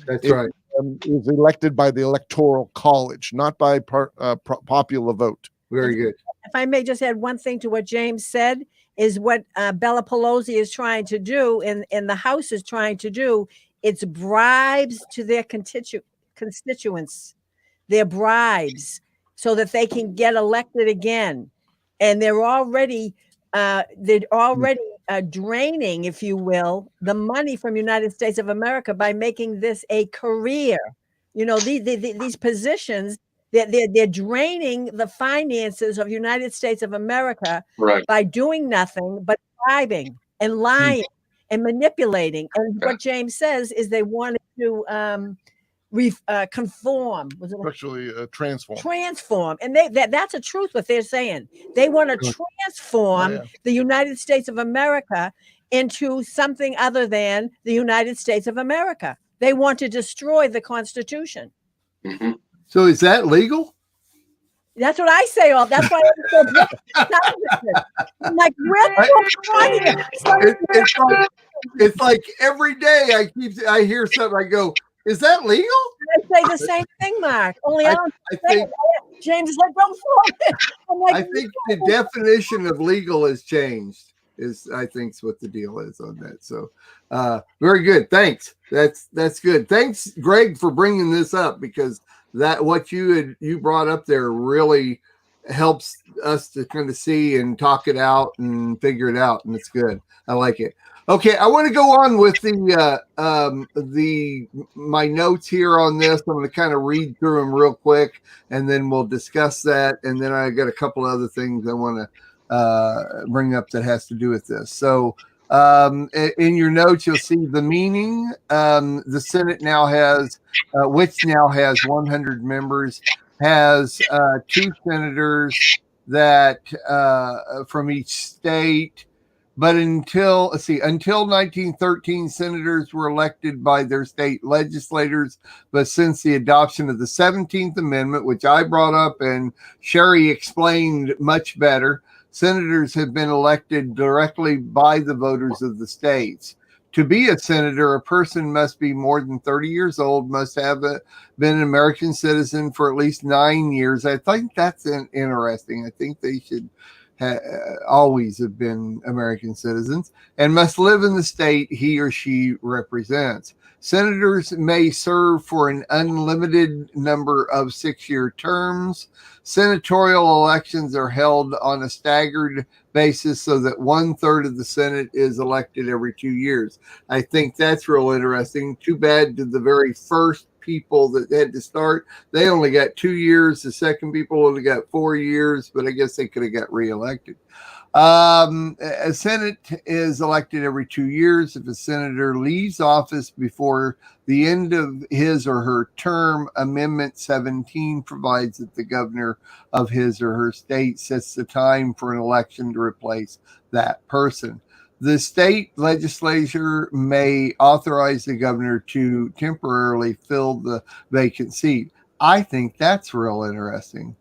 F: is elected by the Electoral College, not by popular vote.
A: Very good.
G: If I may just add one thing to what James said, is what Bella Pelosi is trying to do and the House is trying to do. It's bribes to their constituents. They're bribes so that they can get elected again. And they're already draining, if you will, the money from United States of America by making this a career. These positions, they're draining the finances of United States of America by doing nothing but bribing and lying and manipulating. And what James says is they wanted to conform. Was it
F: actually transform?
G: Transform, and that's a truth. What they're saying, they want to transform the United States of America into something other than the United States of America. They want to destroy the Constitution.
I: Mm-hmm.
A: So is that legal?
G: That's what I say. That's why I'm like,
A: it's like every day I hear something. I go, is that legal?
G: I say the same thing, Mark. Only I think James is like, don't fall.
A: I think the definition of legal has changed. is I think is what the deal is on that. So very good. Thanks. That's good. Thanks, Greg, for bringing this up, because that what you brought up there really helps us to kind of see and talk it out and figure it out, and it's good. I like it. Okay, I want to go on with my notes here on this. I'm going to kind of read through them real quick, and then we'll discuss that. And then I got a couple other things I want to bring up that has to do with this. So in your notes, you'll see the meaning. The Senate now has, which now has 100 members, has 2 senators that from each state. But until 1913, senators were elected by their state legislators. But since the adoption of the 17th Amendment, which I brought up and Sherry explained much better, senators have been elected directly by the voters of the states. To be a senator, a person must be more than 30 years old, must have been an American citizen for at least 9 years. I think that's interesting. I think they should always have been American citizens, and must live in the state he or she represents. Senators may serve for an unlimited number of 6-year terms. Senatorial elections are held on a staggered basis so that 1/3 of the Senate is elected every 2 years. I think that's real interesting. Too bad to the very first people that had to start, they only got 2 years. The second people only got 4 years, but I guess they could have got reelected. A Senate is elected every 2 years. If a senator leaves office before the end of his or her term, Amendment 17 provides that the governor of his or her state sets the time for an election to replace that person. The state legislature may authorize the governor to temporarily fill the vacant seat. I think that's real interesting,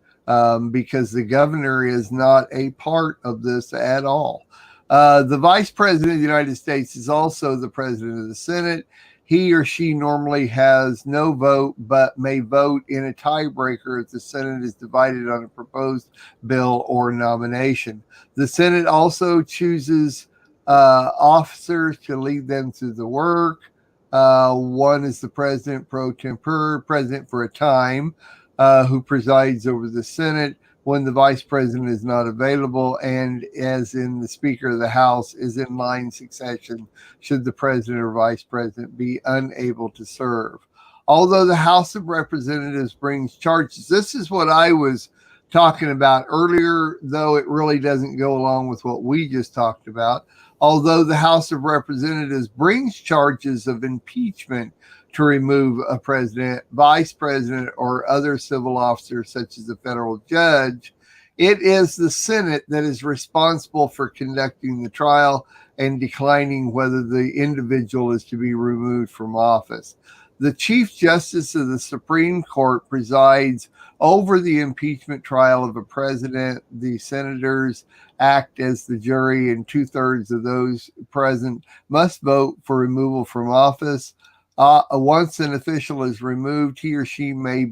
A: because the governor is not a part of this at all. The vice president of the United States is also the president of the Senate. He or she normally has no vote, but may vote in a tiebreaker if the Senate is divided on a proposed bill or nomination. The Senate also chooses officers to lead them through the work. One is the president pro tempore, president for a time, who presides over the Senate when the vice president is not available, and as in the Speaker of the House, is in line succession should the president or vice president be unable to serve. Although the House of Representatives brings charges, this is what I was talking about earlier, though it really doesn't go along with what we just talked about. Although the House of Representatives brings charges of impeachment to remove a president, vice president, or other civil officer, such as a federal judge, it is the Senate that is responsible for conducting the trial and declining whether the individual is to be removed from office. The Chief Justice of the Supreme Court presides over the impeachment trial of a president. The senators act as the jury, and 2/3 of those present must vote for removal from office. Once an official is removed, he or she may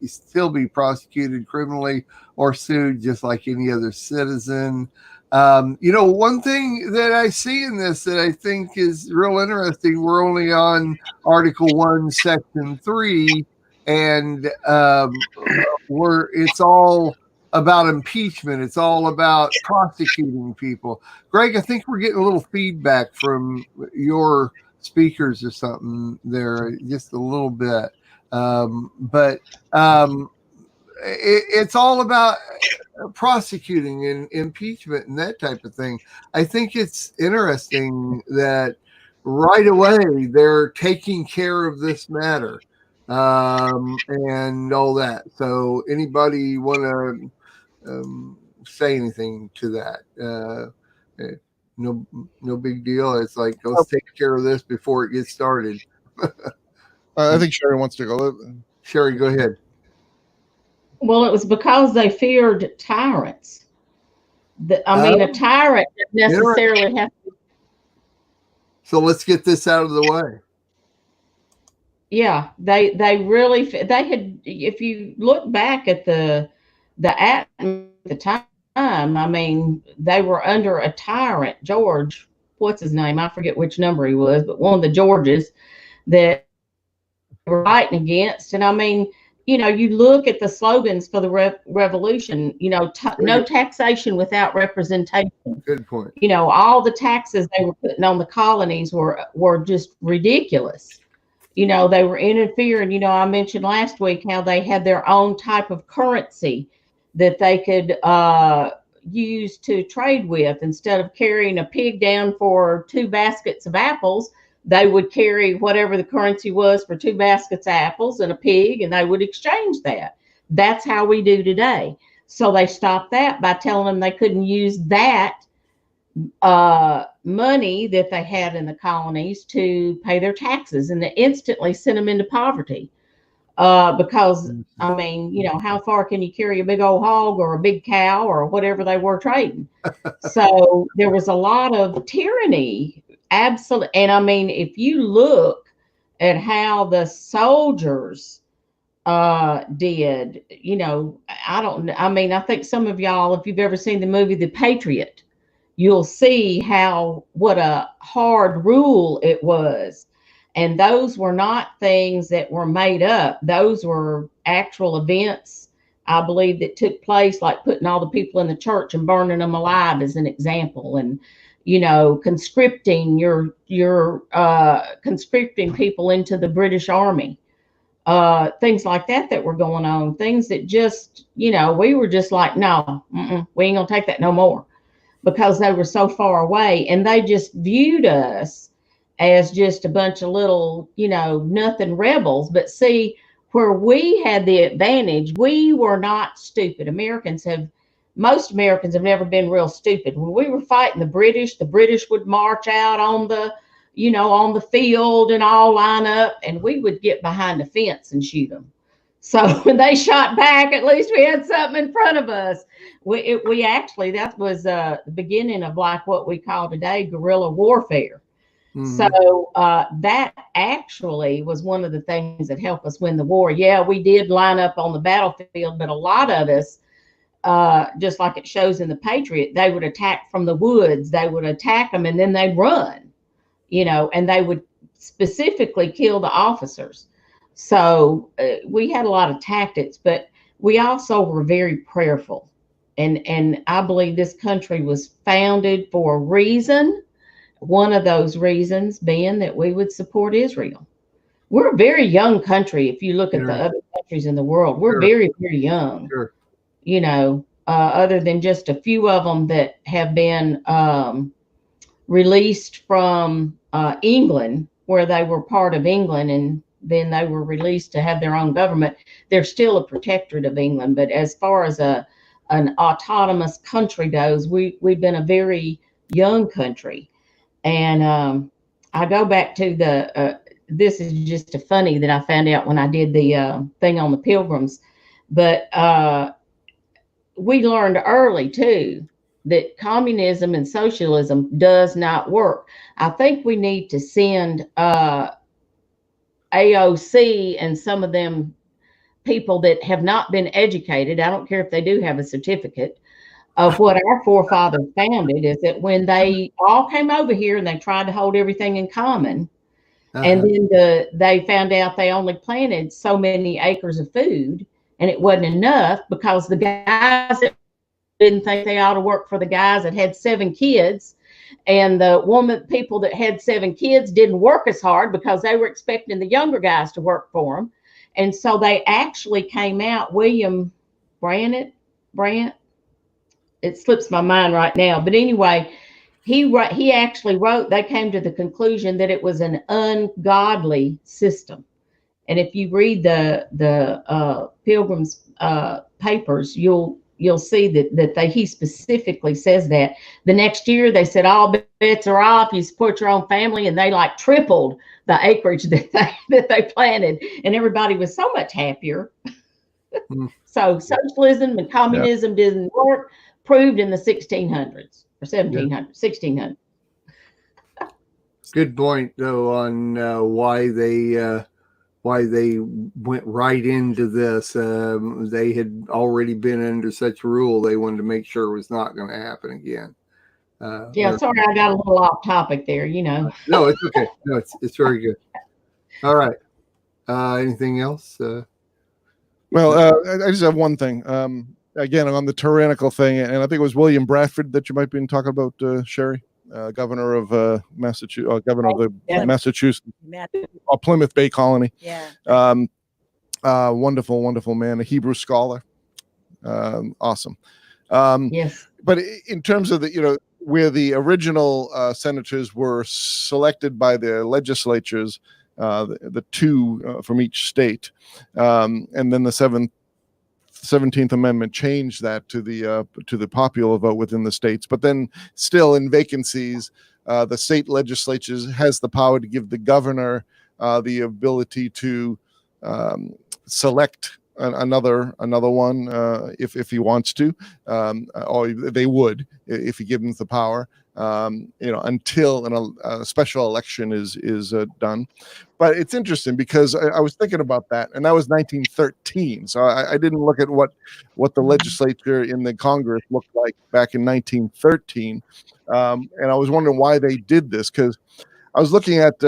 A: still be prosecuted criminally or sued just like any other citizen. One thing that I see in this that I think is real interesting, we're only on Article 1, Section 3, and it's all about impeachment. It's all about prosecuting people. Greg, I think we're getting a little feedback from your speakers or something there, just a little bit. It's all about prosecuting and impeachment and that type of thing. I think it's interesting that right away they're taking care of this matter and all that. So anybody want to say anything to that? No big deal. It's like, let's take care of this before it gets started.
F: I think Sherry wants to go.
A: Sherry, go ahead.
H: Well, it was because they feared tyrants. A tyrant doesn't necessarily have to.
A: So let's get this out of the way.
H: Yeah, they had. If you look back at the act at the time, time. I mean, they were under a tyrant, George, what's his name? I forget which number he was, but one of the Georges that they were fighting against. And I mean, you know, you look at the slogans for the revolution, you know, no taxation without representation.
A: Good point.
H: You know, all the taxes they were putting on the colonies were just ridiculous. You know, they were interfering. You know, I mentioned last week how they had their own type of currency that they could use to trade with. Instead of carrying a pig down for 2 baskets of apples, they would carry whatever the currency was for 2 baskets of apples and a pig, and they would exchange that. That's how we do today. So they stopped that by telling them they couldn't use that money that they had in the colonies to pay their taxes, and they instantly sent them into poverty. Because, I mean, you know, how far can you carry a big old hog or a big cow or whatever they were trading? So there was a lot of tyranny. Absolutely. And I mean, if you look at how the soldiers did, you know, I think some of y'all, if you've ever seen the movie The Patriot, you'll see what a hard rule it was. And those were not things that were made up. Those were actual events, I believe, that took place, like putting all the people in the church and burning them alive as an example. And, you know, conscripting conscripting people into the British Army, things like that were going on, things that just, you know, we were just like, no, we ain't gonna take that no more, because they were so far away, and they just viewed us as just a bunch of little, you know, nothing rebels. But see, where we had the advantage, we were not stupid. Most Americans have never been real stupid. When we were fighting the British would march out on the field and all line up, and we would get behind a fence and shoot them. So when they shot back, at least we had something in front of us. We actually, that was the beginning of like what we call today guerrilla warfare. So that actually was one of the things that helped us win the war. Yeah, we did line up on the battlefield, but a lot of us, just like it shows in The Patriot, they would attack from the woods. They would attack them and then they'd run, you know, and they would specifically kill the officers. So we had a lot of tactics, but we also were very prayerful. And I believe this country was founded for a reason. One of those reasons being that we would support Israel. We're a very young country. If you look at the other countries in the world, we're very, very young.
A: Sure.
H: You know, other than just a few of them that have been released from England, where they were part of England, and then they were released to have their own government. They're still a protectorate of England. But as far as an autonomous country goes, we've been a very young country. And I go back to this is just a funny that I found out when I did the thing on the Pilgrims, but we learned early too that communism and socialism does not work. I think we need to send AOC and some of them people that have not been educated, I don't care if they do have a certificate, of what our forefathers founded, is that when they all came over here and they tried to hold everything in common, and then they found out they only planted so many acres of food, and it wasn't enough because the guys that didn't think they ought to work for the guys that had 7 kids, and the people that had 7 kids didn't work as hard because they were expecting the younger guys to work for them. And so they actually came out, William Brandt, it slips my mind right now, but anyway, he actually wrote, they came to the conclusion that it was an ungodly system. And if you read the Pilgrim's papers, you'll see that he specifically says that. The next year they said all bets are off, you support your own family, and they like tripled the acreage that they planted, and everybody was so much happier. So socialism and communism didn't work, proved in the 1600s or 1700s, 1600s.
A: Good point, though, on why they why they went right into this. They had already been under such rule. They wanted to make sure it was not going to happen again.
H: Yeah, sorry, I got a little off topic there, you know.
A: No, it's okay. No, it's very good. All right. Anything else?
F: Well, I just have one thing. Again, on the tyrannical thing, and I think it was William Bradford that you might be talking about, Sherry, governor of Massachusetts, governor of the Massachusetts, Plymouth Bay Colony.
G: Yeah.
F: Wonderful, wonderful man, a Hebrew scholar. Awesome.
H: Yes.
F: But in terms of the, where the original senators were selected by their legislatures, the two from each state, and then the 17th Amendment changed that to the popular vote within the states. But then still in vacancies, the state legislatures has the power to give the governor the ability to select another one if he wants to, or they would if he gives them the power, until a special election is done. But it's interesting because I was thinking about that, and that was 1913. So I didn't look at what the legislature in the Congress looked like back in 1913, and I was wondering why they did this, because I was looking at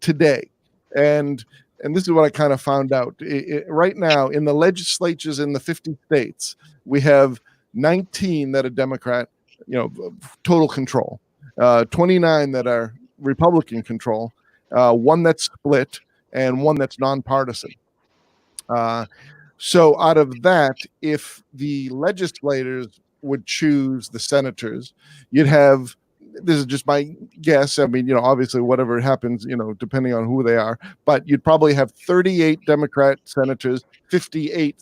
F: today, and this is what I kind of found out. Right now, in the legislatures in the 50 states, we have 19 that are Democrat, total control, 29 that are Republican control, one that's split, and one that's nonpartisan. So out of that, if the legislators would choose the senators, you'd have, this is just my guess, I mean, obviously whatever happens, depending on who they are, but you'd probably have 38 Democrat senators, 58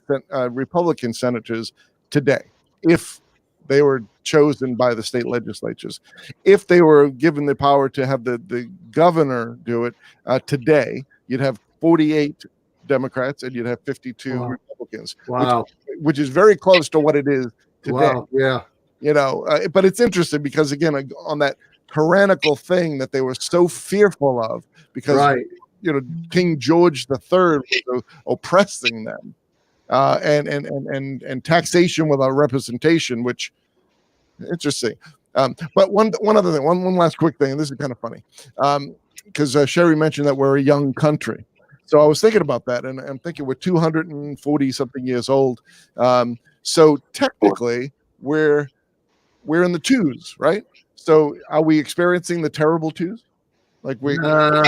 F: Republican senators today, if they were chosen by the state legislatures. If they were given the power to have the governor do it today, you'd have 48 Democrats and you'd have 52 Republicans.
A: Wow.
F: Which is very close to what it is today.
A: Wow. Yeah.
F: But it's interesting because, again, on that tyrannical thing that they were so fearful of, because King George III was oppressing them, and taxation without representation, which interesting. But one other thing, one last quick thing, and this is kind of funny, because Sherry mentioned that we're a young country. So I was thinking about that, and I'm thinking we're 240 something years old. So technically, we're in the twos, right? So are we experiencing the terrible twos? Like we
A: yeah,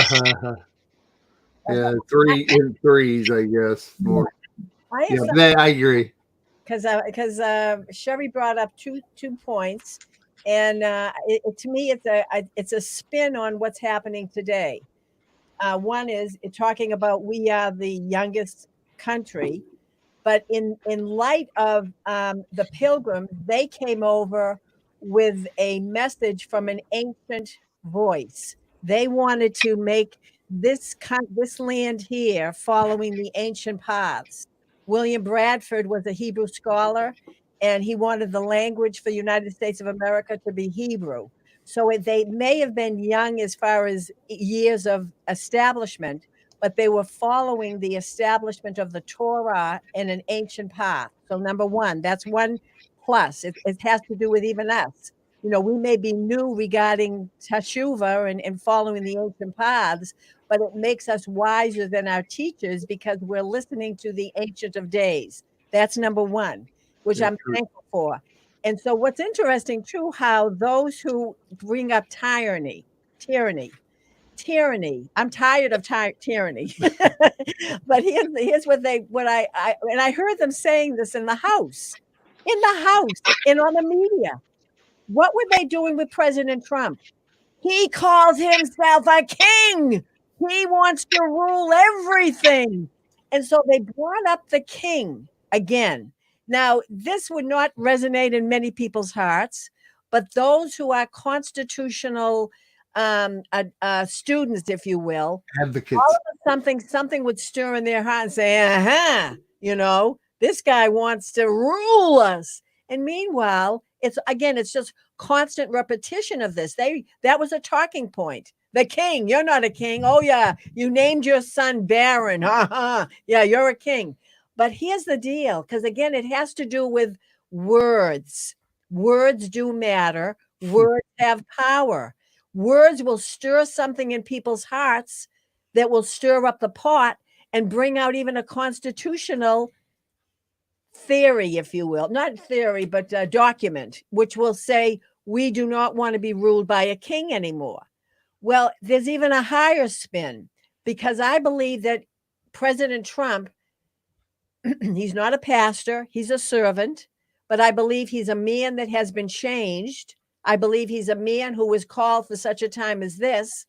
A: threes, I guess. More. I agree.
G: Because Sherry brought up two points, and to me it's a spin on what's happening today. One is talking about we are the youngest country, but in light of the Pilgrims, they came over with a message from an ancient voice. They wanted to make this land here following the ancient paths. William Bradford was a Hebrew scholar, and he wanted the language for the United States of America to be Hebrew. So they may have been young as far as years of establishment, but they were following the establishment of the Torah in an ancient path. So number one, that's one plus. It has to do with even us. We may be new regarding Teshuvah and following the ancient paths, but it makes us wiser than our teachers because we're listening to the Ancient of Days. That's number one, which I'm thankful for. And so what's interesting too, how those who bring up tyranny, I'm tired of tyranny. But here's what I heard them saying this in the House and on the media. What were they doing with President Trump? He calls himself a king. He wants to rule everything. And so they brought up the king again. Now, this would not resonate in many people's hearts, but those who are constitutional students, if you will,
A: advocates,
G: all of something would stir in their heart and say, this guy wants to rule us. And meanwhile, it's just constant repetition of this. That was a talking point. The king, you're not a king. Oh, yeah, you named your son Baron. Yeah, you're a king. But here's the deal, because again, it has to do with words. Words do matter. Words have power. Words will stir something in people's hearts that will stir up the pot and bring out even a constitutional theory, if you will, not theory, but a document, which will say we do not want to be ruled by a king anymore. Well, there's even a higher spin, because I believe that President Trump, he's not a pastor, he's a servant, but I believe he's a man that has been changed. I believe he's a man who was called for such a time as this.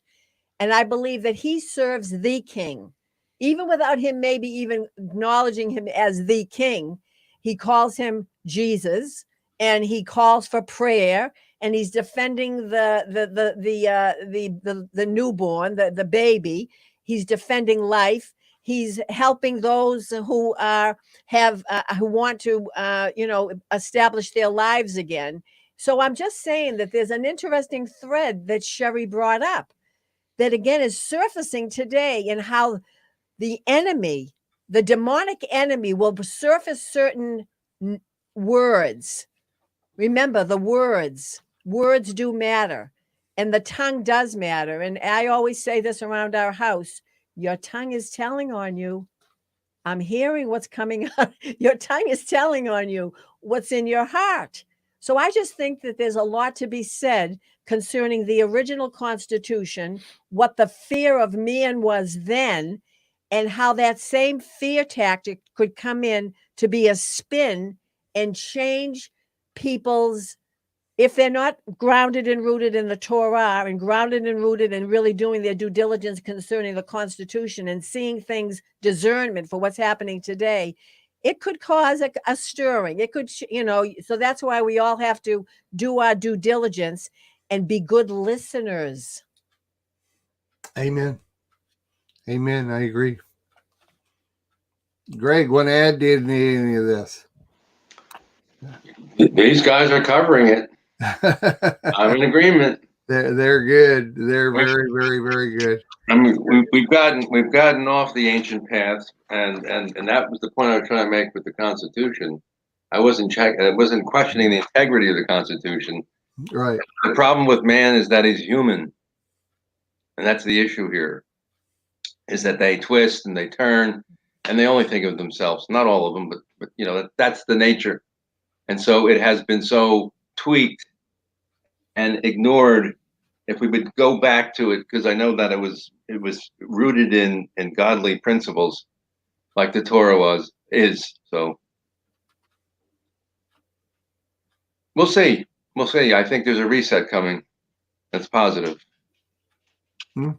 G: And I believe that he serves the king, even without him maybe even acknowledging him as the king. He calls him Jesus, and he calls for prayer, and he's defending the newborn, the baby. He's defending life. He's helping those who who want to establish their lives again. So I'm just saying that there's an interesting thread that Sherry brought up that again is surfacing today, in how the enemy, the demonic enemy, will surface certain words. Remember, the words do matter, and the tongue does matter. And I always say this around our house: your tongue is telling on you. I'm hearing what's coming out. Your tongue is telling on you what's in your heart. So I just think that there's a lot to be said concerning the original Constitution, what the fear of man was then, and how that same fear tactic could come in to be a spin and change people's, if they're not grounded and rooted in the Torah and grounded and rooted and really doing their due diligence concerning the Constitution and seeing things, discernment for what's happening today, it could cause a stirring. It could, so that's why we all have to do our due diligence and be good listeners.
A: Amen. Amen. I agree. Greg, want to add to any of this?
I: These guys are covering it. I'm in agreement.
A: They're good. They're very, very, very good.
I: I mean, we've gotten off the ancient paths, and that was the point I was trying to make with the Constitution. I wasn't questioning the integrity of the Constitution.
A: Right.
I: The problem with man is that he's human, and that's the issue here. Is that they twist and they turn, and they only think of themselves. Not all of them, but that's the nature, and so it has been so tweaked and ignored. If we would go back to it, because I know that it was rooted in godly principles, like the Torah is. So we'll see. I think there's a reset coming. That's positive.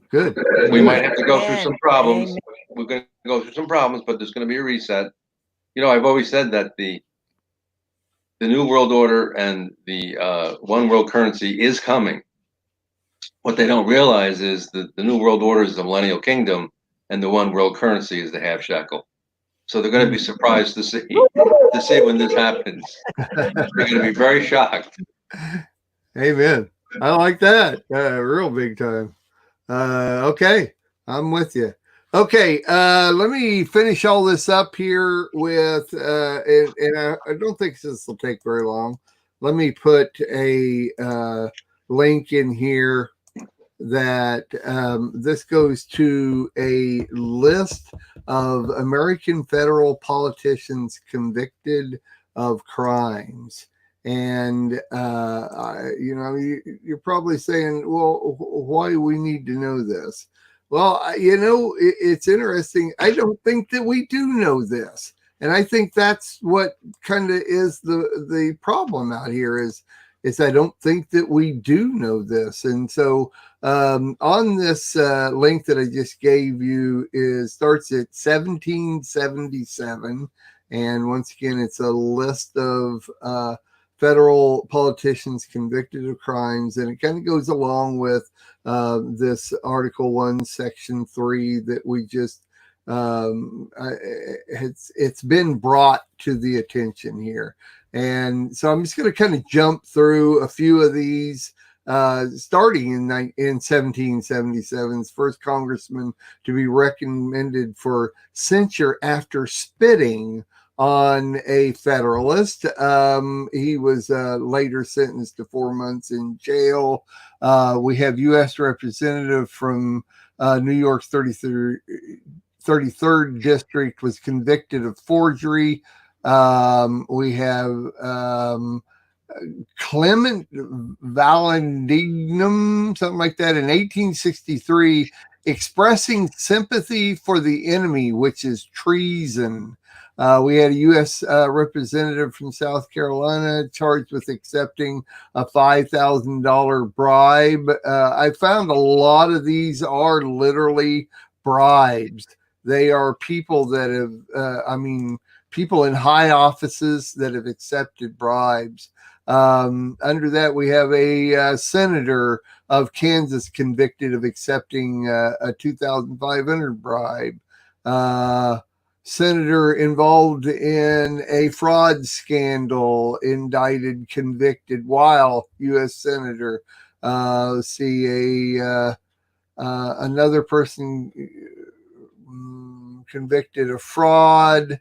A: Good.
I: We might have to go through some problems. Amen. We're going to go through some problems, but there's going to be a reset. I've always said that the New World Order and the one world currency is coming. What they don't realize is that the New World Order is the millennial kingdom, and the one world currency is the half shekel. So they're going to be surprised to see when this happens. They're going to be very shocked.
A: Amen. I like that. Real big time. Okay, I'm with you. Okay, let me finish all this up here with, and I don't think this will take very long. Let me put a link in here that this goes to a list of American federal politicians convicted of crimes. And, you're probably saying, well, why do we need to know this? Well, it's interesting. I don't think that we do know this. And I think that's what kind of is the problem out here is I don't think that we do know this. And so on this link that I just gave you starts at 1777. And once again, it's a list of federal politicians convicted of crimes. And it kind of goes along with this Article 1, Section 3 that we just, it's been brought to the attention here. And so I'm just going to kind of jump through a few of these starting in 1777, his first congressman to be recommended for censure after spitting on a Federalist. He was later sentenced to 4 months in jail. We have U.S. Representative from New York's 33rd District was convicted of forgery. We have Clement Vallandigham, something like that, in 1863, expressing sympathy for the enemy, which is treason. We had a U.S. representative from South Carolina charged with accepting a $5,000 bribe. I found a lot of these are literally bribes. They are people that have, people in high offices that have accepted bribes. Under that, we have a senator of Kansas convicted of accepting a $2,500 bribe. Senator involved in a fraud scandal, indicted, convicted while U.S. Senator. Another person convicted of fraud.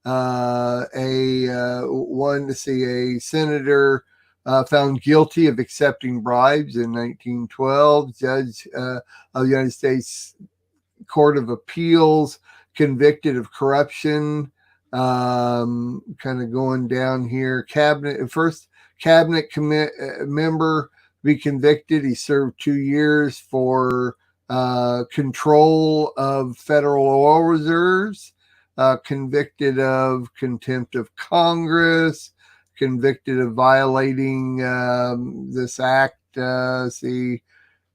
A: A senator found guilty of accepting bribes in 1912. Judge of the United States Court of Appeals convicted of corruption. Kind of going down here. Cabinet member be convicted. He served 2 years for control of federal oil reserves. Convicted of contempt of Congress, convicted of violating this act. All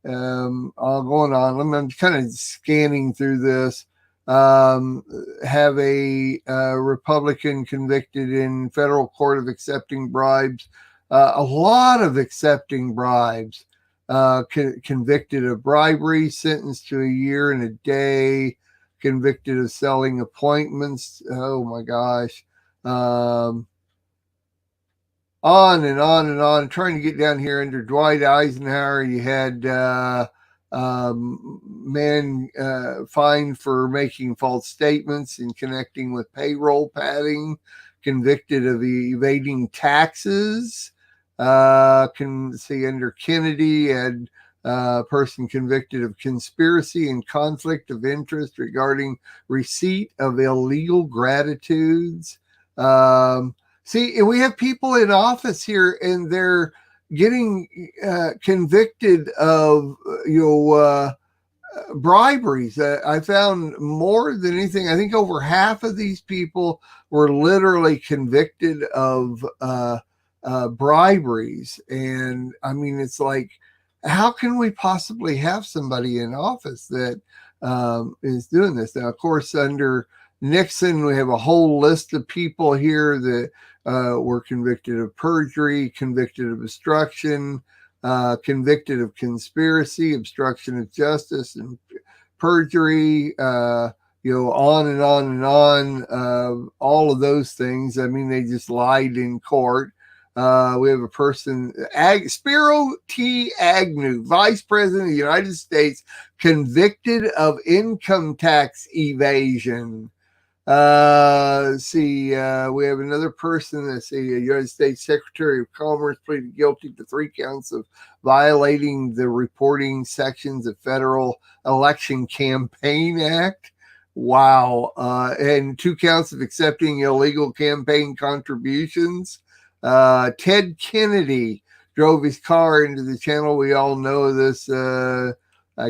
A: going on. I'm kind of scanning through this. Have a Republican convicted in federal court of accepting bribes. A lot of accepting bribes. Convicted of bribery, sentenced to a year and a day. Convicted of selling appointments. Oh my gosh. On and on and on. Trying to get down here under Dwight Eisenhower. You had man fined for making false statements and connecting with payroll padding. Convicted of evading taxes. Can see under Kennedy had person convicted of conspiracy and conflict of interest regarding receipt of illegal gratitudes. See, we have people in office here and they're getting convicted of, briberies. I found more than anything, I think over half of these people were literally convicted of briberies. And I mean, it's like, how can we possibly have somebody in office that is doing this? Now, of course, under Nixon, we have a whole list of people here that were convicted of perjury, convicted of obstruction, convicted of conspiracy, obstruction of justice, and perjury, on and on and on. All of those things. I mean, they just lied in court. We have a person, Spiro T. Agnew, Vice President of the United States, convicted of income tax evasion. We have another person, a United States Secretary of Commerce, pleaded guilty to 3 counts of violating the reporting sections of Federal Election Campaign Act. Wow. And 2 counts of accepting illegal campaign contributions. Ted Kennedy drove his car into the channel. We all know this. I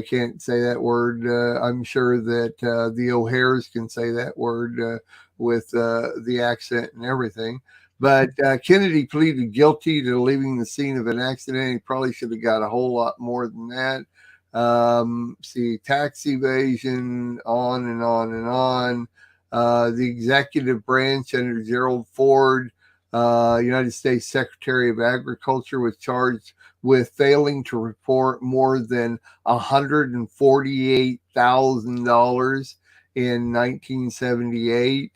A: can't say that word. I'm sure that the O'Hares can say that word with the accent and everything. But Kennedy pleaded guilty to leaving the scene of an accident. He probably should have got a whole lot more than that. Tax evasion, on and on and on. The executive branch under Gerald Ford, United States Secretary of Agriculture, was charged with failing to report more than $148,000 in 1978.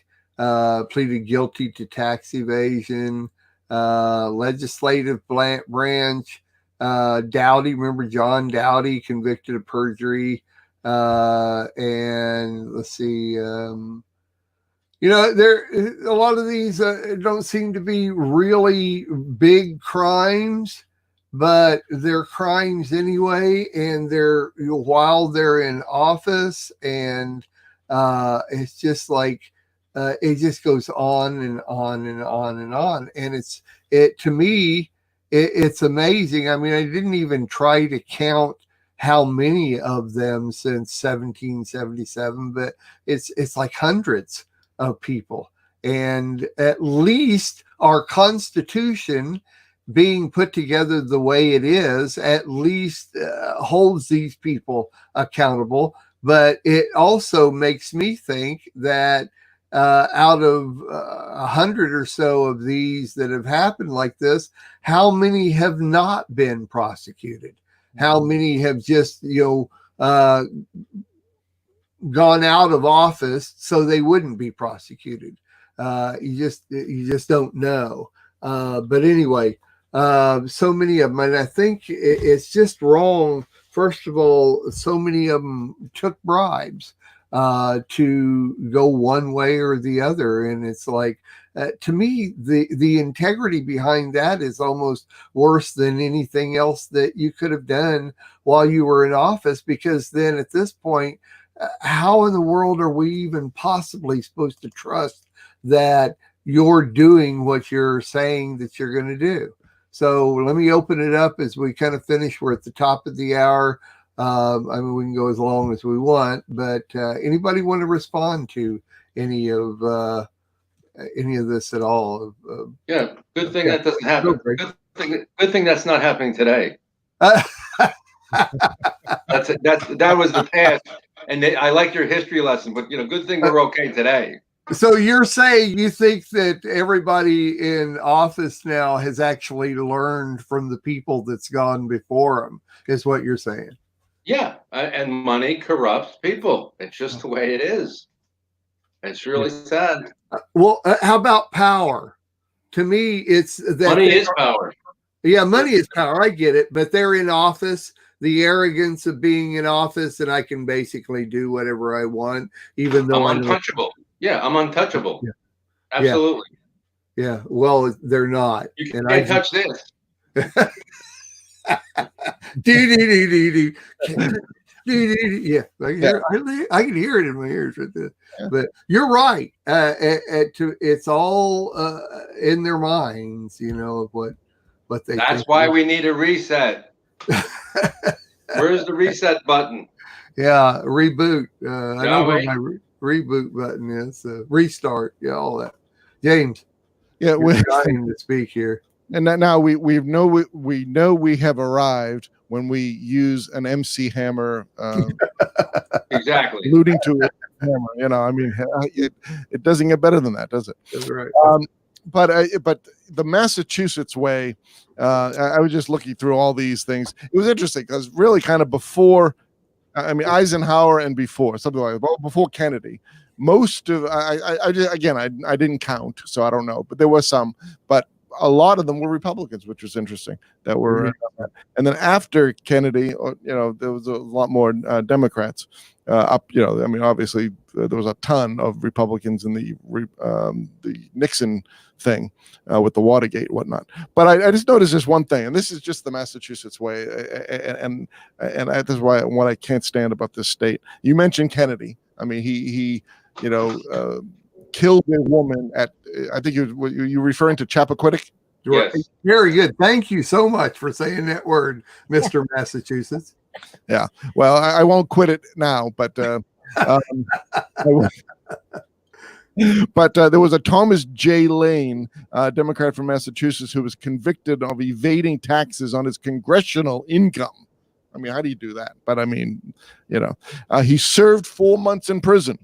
A: Pleaded guilty to tax evasion. Legislative branch Dowdy, remember John Dowdy, convicted of perjury. And let's see, there a lot of these don't seem to be really big crimes, but they're crimes anyway, and they're while they're in office, and it's just like it just goes on and on and on and on, and to me it's amazing. I mean, I didn't even try to count how many of them since 1777, but it's like hundreds of people. And at least our Constitution, being put together the way it is, at least holds these people accountable. But it also makes me think that out of 100 or so of these that have happened like this, how many have not been prosecuted? How many have just, gone out of office so they wouldn't be prosecuted? You just don't know. But anyway, so many of them, and I think it's just wrong. First of all, so many of them took bribes to go one way or the other, and it's like, to me, the integrity behind that is almost worse than anything else that you could have done while you were in office, because then at this point, how in the world are we even possibly supposed to trust that you're doing what you're saying that you're going to do? So let me open it up as we kind of finish. We're at the top of the hour. I mean, we can go as long as we want, but anybody want to respond to any of this at all?
I: Yeah, good thing that doesn't happen. Good thing that's not happening today. That was the past, and I like your history lesson, but good thing we're okay today.
A: So you're saying you think that everybody in office now has actually learned from the people that's gone before them, is what you're saying?
I: Yeah, and money corrupts people. It's just the way it is. It's really sad.
A: Well, how about power? To me, it's that
I: money is power.
A: Yeah, money is power. I get it, but they're in office. The arrogance of being in office, and I can basically do whatever I want, even though
I: I'm untouchable. Yeah, I'm untouchable. Yeah. Absolutely.
A: Yeah. Well, they're not.
I: You can't touch this.
A: Yeah, I can hear it in my ears right there. Yeah. But you're right. It's all in their minds, of what they.
I: That's why we need a reset. Where's the reset button?
A: Yeah, reboot. I know where my reboot button is. Restart. Yeah, all that. James.
F: Yeah, we're
A: trying to speak here.
F: And now we know we have arrived when we use an MC Hammer.
I: Exactly.
F: Alluding to it, hammer. I mean, it doesn't get better than that, does it?
A: That's right.
F: But the Massachusetts way, I was just looking through all these things. It was interesting because really kind of before, Eisenhower and before, something like that, before Kennedy, most of, I didn't count, so I don't know, but there was some, but a lot of them were Republicans, which was interesting that were, and then after Kennedy, there was a lot more Democrats obviously there was a ton of Republicans in the Nixon thing with the Watergate whatnot. But I just noticed this one thing, and this is just the Massachusetts way, and this is what I can't stand about this state. You mentioned Kennedy. I mean, he killed a woman at, I think you referring to Chappaquiddick?
I: Yes.
A: Very good. Thank you so much for saying that word, Mr. Massachusetts.
F: Yeah. Well, I won't quit it now, but there was a Thomas J. Lane, Democrat from Massachusetts, who was convicted of evading taxes on his congressional income. I mean, how do you do that? But I mean, he served 4 months in prison,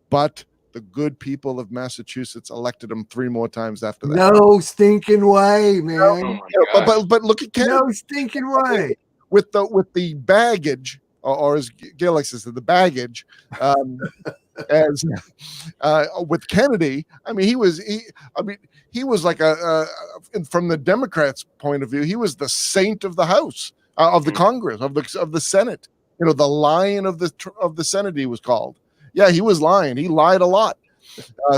F: but the good people of Massachusetts elected him 3 more times after that.
A: No stinking way, man.
F: But look at Kennedy.
A: No stinking way.
F: With the baggage, or as Gail likes to say, the baggage, as with Kennedy. I mean, he was like from the Democrats' point of view, he was the saint of the House, of the Congress, of the Senate. You know, the lion of the Senate, he was called. Yeah, he was lying. He lied a lot.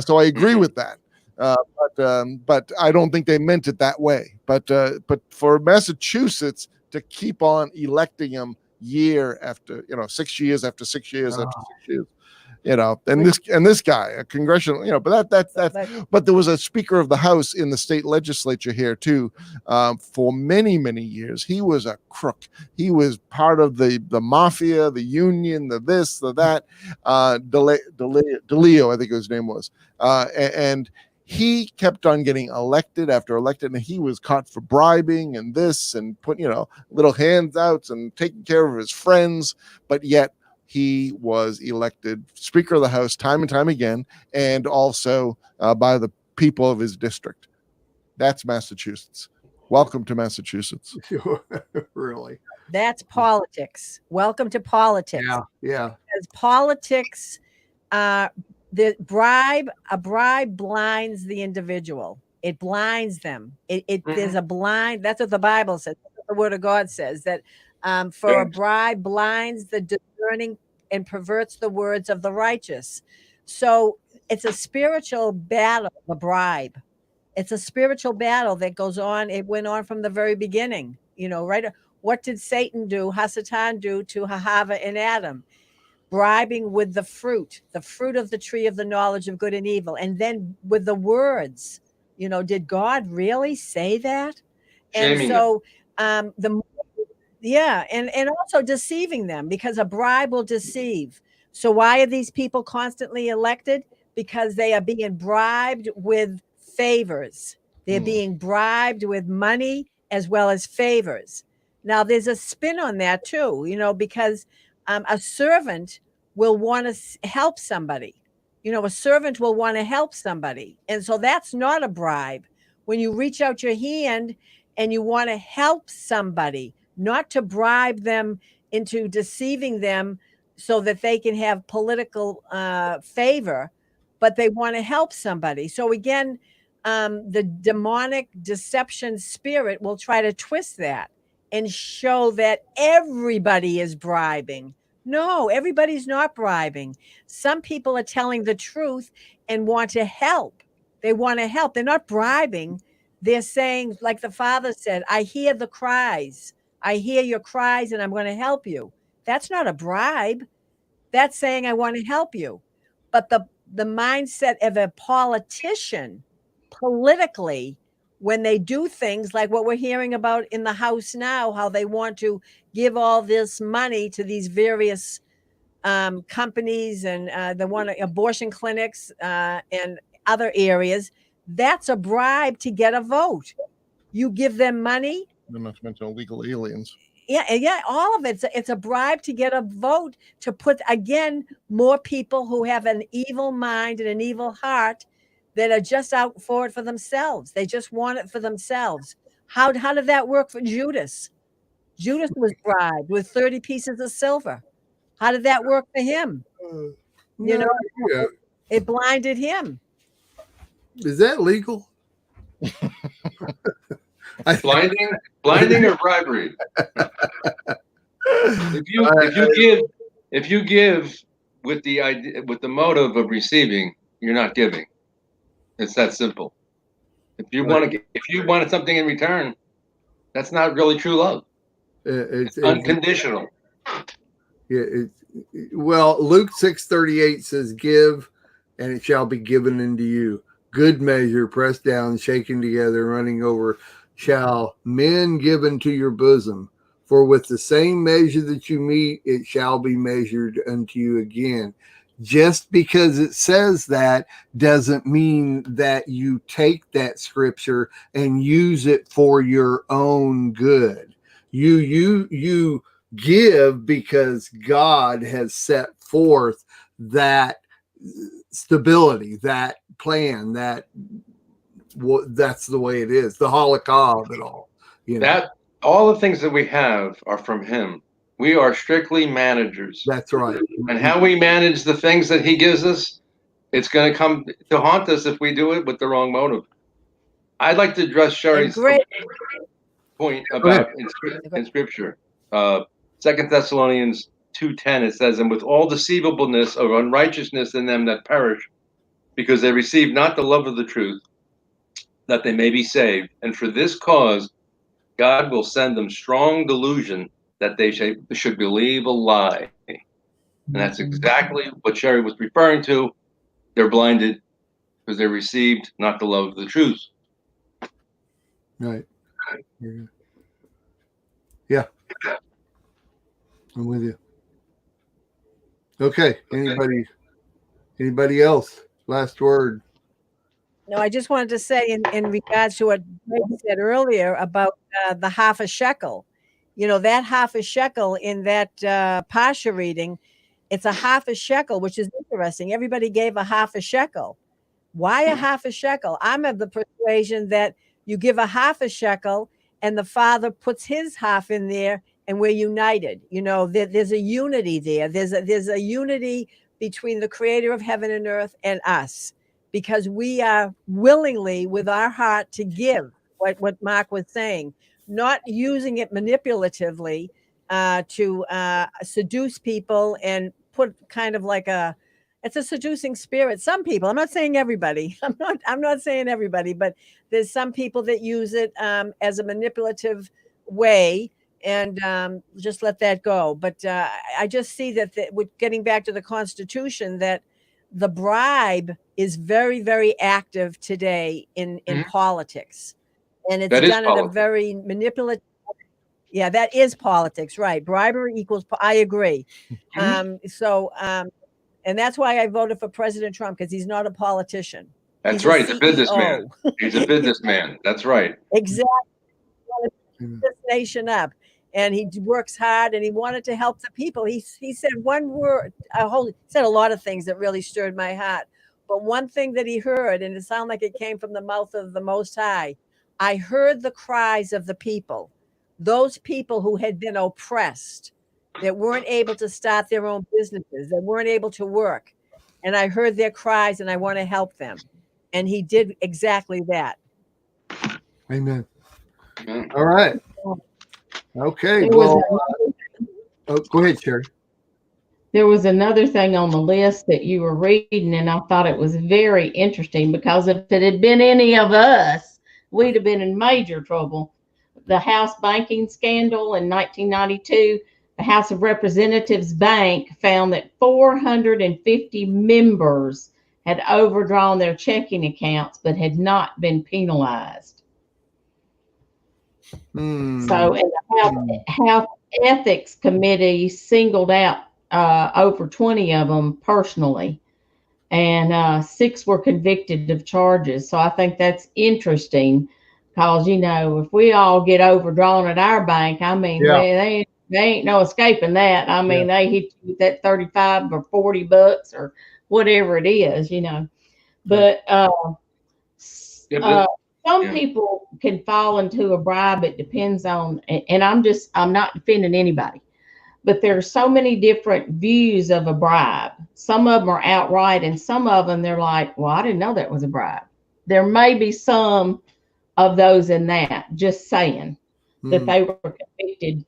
F: So I agree with that. But I don't think they meant it that way. But for Massachusetts to keep on electing him year after, 6 years after 6 years after 6 years, and this guy, a congressional, but but there was a Speaker of the House in the state legislature here too, for many, many years. He was a crook. He was part of the mafia, the union, the this, the that. DeLeo, I think his name was, and he kept on getting elected after elected, and he was caught for bribing and this and put, little handouts and taking care of his friends, but yet he was elected Speaker of the House time and time again, and also by the people of his district. That's Massachusetts. Welcome to Massachusetts.
A: Really?
G: That's politics. Welcome to politics.
A: Yeah.
G: Because politics, a bribe blinds the individual. It blinds them. There's a blind. That's what the Bible says. That's what the Word of God says, that for a bribe blinds the discerning and perverts the words of the righteous. So it's a spiritual battle, a bribe. It's a spiritual battle that goes on. It went on from the very beginning, right? What did Satan do, Hasatan do to Hava and Adam? Bribing with the fruit of the tree of the knowledge of good and evil. And then with the words, did God really say that? And so and also deceiving them, because a bribe will deceive. So why are these people constantly elected? Because they are being bribed with favors. They're being bribed with money as well as favors. Now, there's a spin on that too, because a servant will want to help somebody. A servant will want to help somebody. And so that's not a bribe. When you reach out your hand and you want to help somebody, not to bribe them into deceiving them so that they can have political favor, but they want to help somebody. So again, the demonic deception spirit will try to twist that and show that everybody is bribing. No, everybody's not bribing. Some people are telling the truth and want to help. They want to help. They're not bribing. They're saying, like the Father said, I hear the cries. I hear your cries and I'm going to help you. That's not a bribe. That's saying I want to help you. But the mindset of a politician politically, when they do things like what we're hearing about in the House now, how they want to give all this money to these various companies and the one abortion clinics and other areas, that's a bribe to get a vote. You give them money.
F: Not to mention illegal aliens.
G: Yeah, all of it. It's a bribe to get a vote, to put, again, more people who have an evil mind and an evil heart that are just out for it for themselves. They just want it for themselves. How did that work for Judas? Judas was bribed with 30 pieces of silver. How did that work for him? It blinded him.
A: Is that legal?
I: Blinding or bribery? If you give with the motive of receiving, you're not giving. It's that simple. If you wanted something in return, that's not really true love. It's unconditional.
A: Well, Luke 6:38 says, "Give, and it shall be given unto you. Good measure, pressed down, shaken together, running over, shall men give into your bosom. For with the same measure that you meet, it shall be measured unto you again." Just because it says that doesn't mean that you take that scripture and use it for your own good. You give because God has set forth that stability, that plan, that's the way it is. The Holocaust of it all.
I: That all the things that we have are from Him. We are strictly managers.
A: That's right.
I: And how we manage the things that he gives us, it's going to come to haunt us if we do it with the wrong motive. I'd like to address Sherry's point about in Scripture. 2 Thessalonians 2:10, it says, "And with all deceivableness of unrighteousness in them that perish, because they receive not the love of the truth, that they may be saved. And for this cause, God will send them strong delusion that they should believe a lie." And that's exactly what Sherry was referring to. They're blinded because they received not the love of the truth.
A: Right. Yeah. I'm with you. Okay. Anybody else? Last word.
G: No, I just wanted to say in regards to what Greg said earlier about the half a shekel. You know, that half a shekel in that Pasha reading, it's a half a shekel, which is interesting. Everybody gave a half a shekel. Why a half a shekel? I'm of the persuasion that you give a half a shekel and the Father puts his half in there and we're united. You know, there's a unity there. There's a unity between the creator of heaven and earth and us, because we are willingly with our heart to give what Mark was saying, not using it manipulatively to seduce people and put kind of like it's a seducing spirit. Some people, I'm not saying everybody, I'm not saying everybody, but there's some people that use it as a manipulative way, and just let that go. But I just see that with getting back to the Constitution, that the bribe is very, very active today in politics, and it's done in a very manipulative. Yeah, that is politics, right? Bribery equals. I agree. And that's why I voted for President Trump, because he's not a politician.
I: That's right. He's a businessman. He's a businessman. That's right.
G: Exactly. He wanted to set this nation up, and he works hard, and he wanted to help the people. He said one word. He said a lot of things that really stirred my heart. But one thing that he heard, and it sounded like it came from the mouth of the Most High, I heard the cries of the people, those people who had been oppressed, that weren't able to start their own businesses, that weren't able to work. And I heard their cries, and I want to help them. And he did exactly that.
A: Amen. All right. Okay. Well, go ahead, Sherry.
H: There was another thing on the list that you were reading, and I thought it was very interesting, because if it had been any of us, we'd have been in major trouble. The House banking scandal in 1992, the House of Representatives Bank found that 450 members had overdrawn their checking accounts but had not been penalized. So, and the House Ethics Committee singled out over 20 of them personally, and 6 were convicted of charges. So I think that's interesting, because, you know, if we all get overdrawn at our bank, I mean, they ain't no escaping that. I mean, they hit you with that 35 or 40 bucks or whatever it is, you know. But some people can fall into a bribe. It depends on, and I'm not defending anybody, but there are so many different views of a bribe. Some of them are outright, and some of them they're like, well, I didn't know that was a bribe. There may be some of those in that, just saying that they were convicted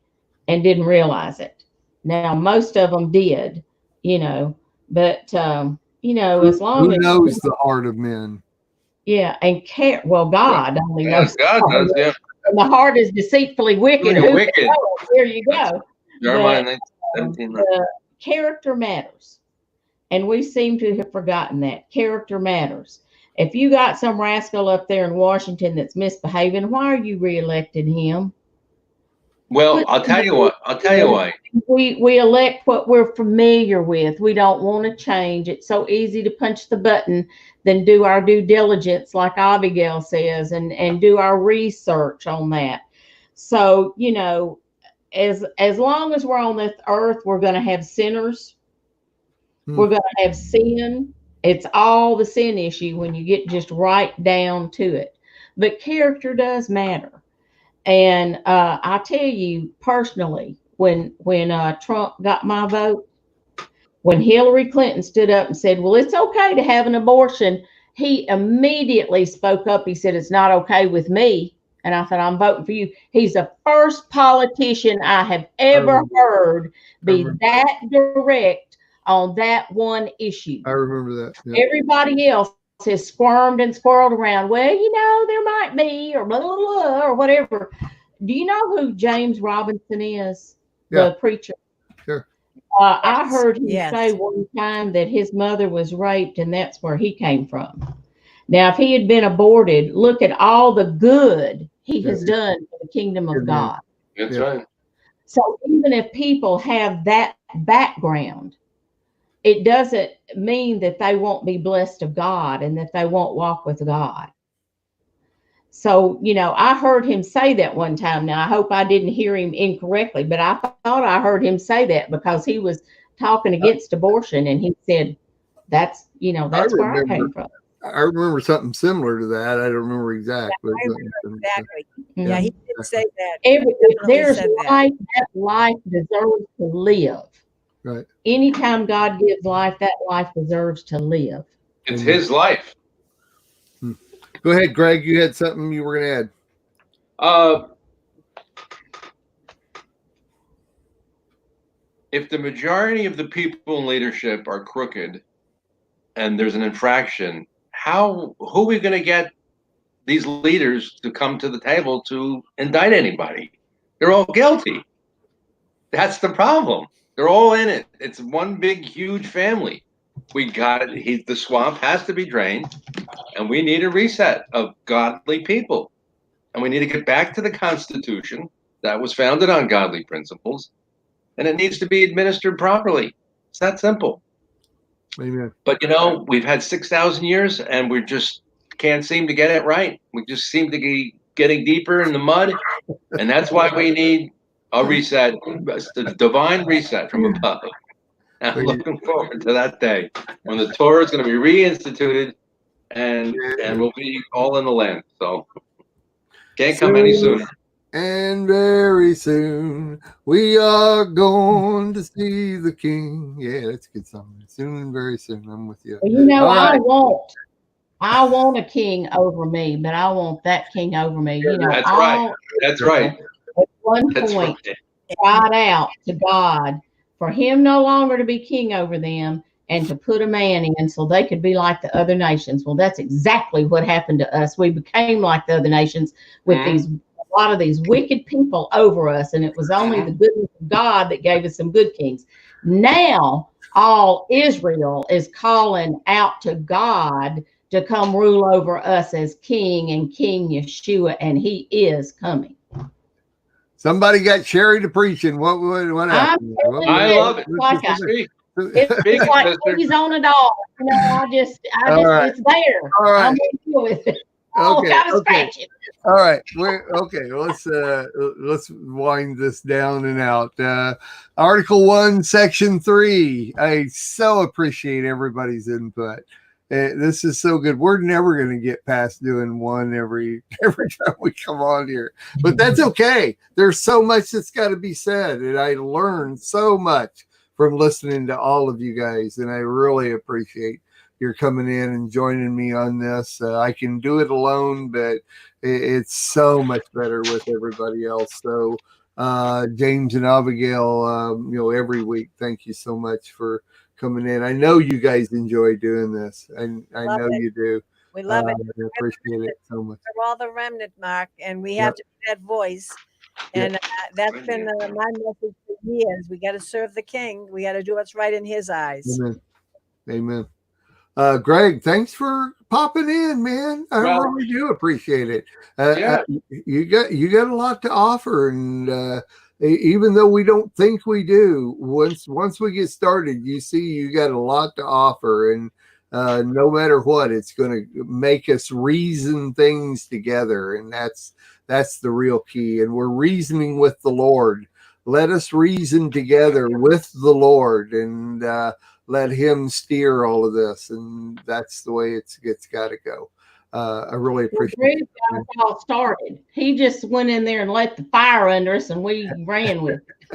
H: and didn't realize it. Now, most of them did, you know, but, you know, as long as.
A: Who knows the heart of men?
H: Yeah, and care. Well, God only knows.
I: God does, yeah.
H: And the heart is deceitfully wicked.
I: Wicked.
H: There you go.
I: Jeremiah 19:17.
H: The character matters. And we seem to have forgotten that. Character matters. If you got some rascal up there in Washington that's misbehaving, why are you reelecting him?
I: Well, I'll tell you why.
H: We elect what we're familiar with. We don't want to change. It's so easy to punch the button than do our due diligence, like Abigail says, and do our research on that. So, you know, as long as we're on this earth, we're going to have sinners. We're going to have sin. It's all the sin issue when you get just right down to it. But character does matter. And I tell you personally, when Trump got my vote, when Hillary Clinton stood up and said, well, it's okay to have an abortion, he immediately spoke up. He said, it's not okay with me. And I said, I'm voting for you. He's the first politician I have ever heard be that direct on that one issue.
A: I remember that. Yeah.
H: Everybody else has squirmed and squirreled around. Well, you know, there might be, or blah, blah, blah, or whatever. Do you know who James Robinson is?
A: Yeah.
H: The preacher.
A: Sure.
H: I heard him
G: Yes.
H: say one time that his mother was raped, and that's where he came from. Now, if he had been aborted, look at all the good he has done for the kingdom of God.
I: That's right.
H: So even if people have that background, it doesn't mean that they won't be blessed of God and that they won't walk with God. So, you know, I heard him say that one time. Now, I hope I didn't hear him incorrectly, but I thought I heard him say that because he was talking against abortion, and he said, that's, you know, that's where I came from.
A: I remember something similar to that. I don't remember exactly.
G: I remember exactly.
H: Mhm.
G: Yeah, he did say that.
H: If
G: Definitely
H: there's
G: said that.
H: life, that life deserves to live.
A: Right.
H: Anytime God gives life, that life deserves to live.
I: It's his life.
A: Go ahead, Greg. You had something you were going to add.
I: If the majority of the people in leadership are crooked and there's an infraction, who are we going to get these leaders to come to the table to indict anybody? They're all guilty. That's the problem. They're all in it. It's one big, huge family. We got it. The swamp has to be drained, and we need a reset of godly people. And we need to get back to the Constitution that was founded on godly principles, and it needs to be administered properly. It's that simple.
A: Amen.
I: But, you know, we've had 6,000 years, and we just can't seem to get it right. We just seem to be getting deeper in the mud, and that's why we need a reset, a divine reset from above. And I'm looking forward to that day when the Torah is going to be reinstituted, and we'll be all in the land. So can't come any sooner.
A: And very soon we are going to see the King. Yeah, that's a good song. Soon and very soon. I'm with you.
H: Well, you know,
A: All
H: I want a king over me, but I want that king over me. You know,
I: That's right. That's right.
H: At one
I: That's
H: point,
I: right.
H: cried out to God for him no longer to be king over them and to put a man in so they could be like the other nations. Well, that's exactly what happened to us. We became like the other nations with a lot of these wicked people over us, and it was only the goodness of God that gave us some good kings. Now, all Israel is calling out to God to come rule over us as king and King Yeshua, and he is coming.
A: Somebody got Sherry to preaching. What happened?
I: I love it.
H: It's like he's on it all. You know, it's there.
A: All right.
H: I'm with it.
A: Okay. All right. Let's wind this down and out. Article 1, Section 3. I so appreciate everybody's input. This is so good. We're never going to get past doing one every time we come on here, but that's okay. There's so much that's got to be said, and I learned so much from listening to all of you guys, and I really appreciate your coming in and joining me on this. I can do it alone, but it's so much better with everybody else. So, James and Abigail, every week, thank you so much for coming in. I know you guys enjoy doing this, and I know you do.
G: We love it.
A: I appreciate it so much.
G: We're all the remnant, Mark, and we have to be that voice. And that's been my message for years. We got to serve the King. We got to do what's right in his eyes.
A: Amen. Greg, thanks for popping in, man. I really do appreciate it. You got a lot to offer, and even though we don't think we do, once we get started, you see you got a lot to offer, and no matter what, it's going to make us reason things together, and that's the real key. And we're reasoning with the Lord. Let us reason together with the Lord, and let him steer all of this, and that's the way it's got to go. I really appreciate it.
H: All started. He just went in there and let the fire under us, and we ran with it.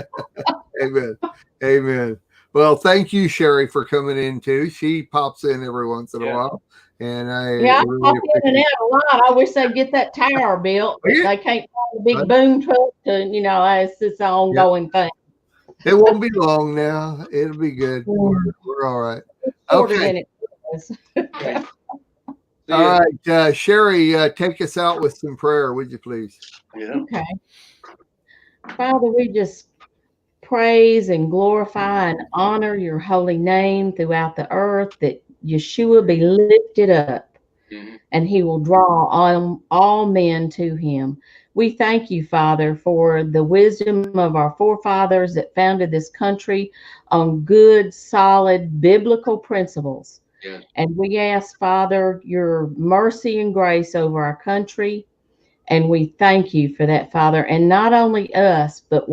A: Amen. Amen. Well, thank you, Sherry, for coming in too. She pops in every once in a while. And I
H: Yeah, I
A: really
H: pop in and out a lot. I wish they'd get that tower built, but they can't find a big boom truck to, it's just an ongoing thing.
A: It won't be long now. It'll be good. We're all right. Okay. All right. Sherry, take us out with some prayer, would you please?
I: Yeah.
H: Okay. Father, we just praise and glorify and honor your holy name throughout the earth, that Yeshua be lifted up and he will draw all men to him. We thank you, Father, for the wisdom of our forefathers that founded this country on good, solid, biblical principles.
I: Yeah.
H: And we ask, Father, your mercy and grace over our country. And we thank you for that, Father. And not only us, but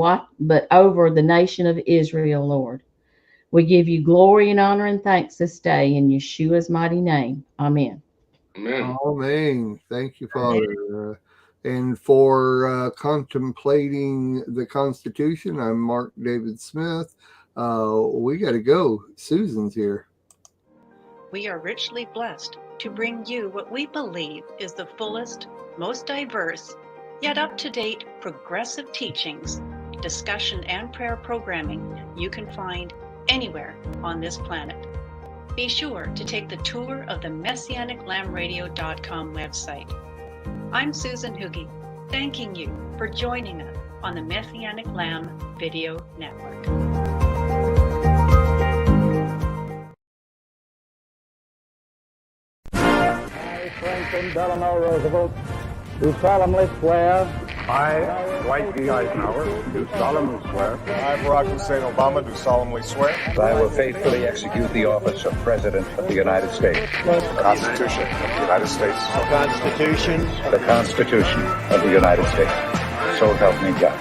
H: over the nation of Israel, Lord. We give you glory and honor and thanks this day in Yeshua's mighty name. Amen.
I: Amen.
A: Amen. Thank you, Father. And for Contemplating the Constitution, I'm Mark David Smith. We got to go. Susan's here.
J: We are richly blessed to bring you what we believe is the fullest, most diverse, yet up-to-date progressive teachings, discussion, and prayer programming you can find anywhere on this planet. Be sure to take the tour of the MessianicLambRadio.com website. I'm Susan Hoogie, thanking you for joining us on the Messianic Lamb Video Network.
B: I, Franklin Delano Roosevelt, do solemnly swear.
C: I, Dwight D. Eisenhower, do solemnly swear.
D: I, Barack Hussein Obama, do solemnly swear.
E: That I will faithfully execute the office of President of the United States.
D: The Constitution of the United States.
E: The Constitution of the United States. So help me God.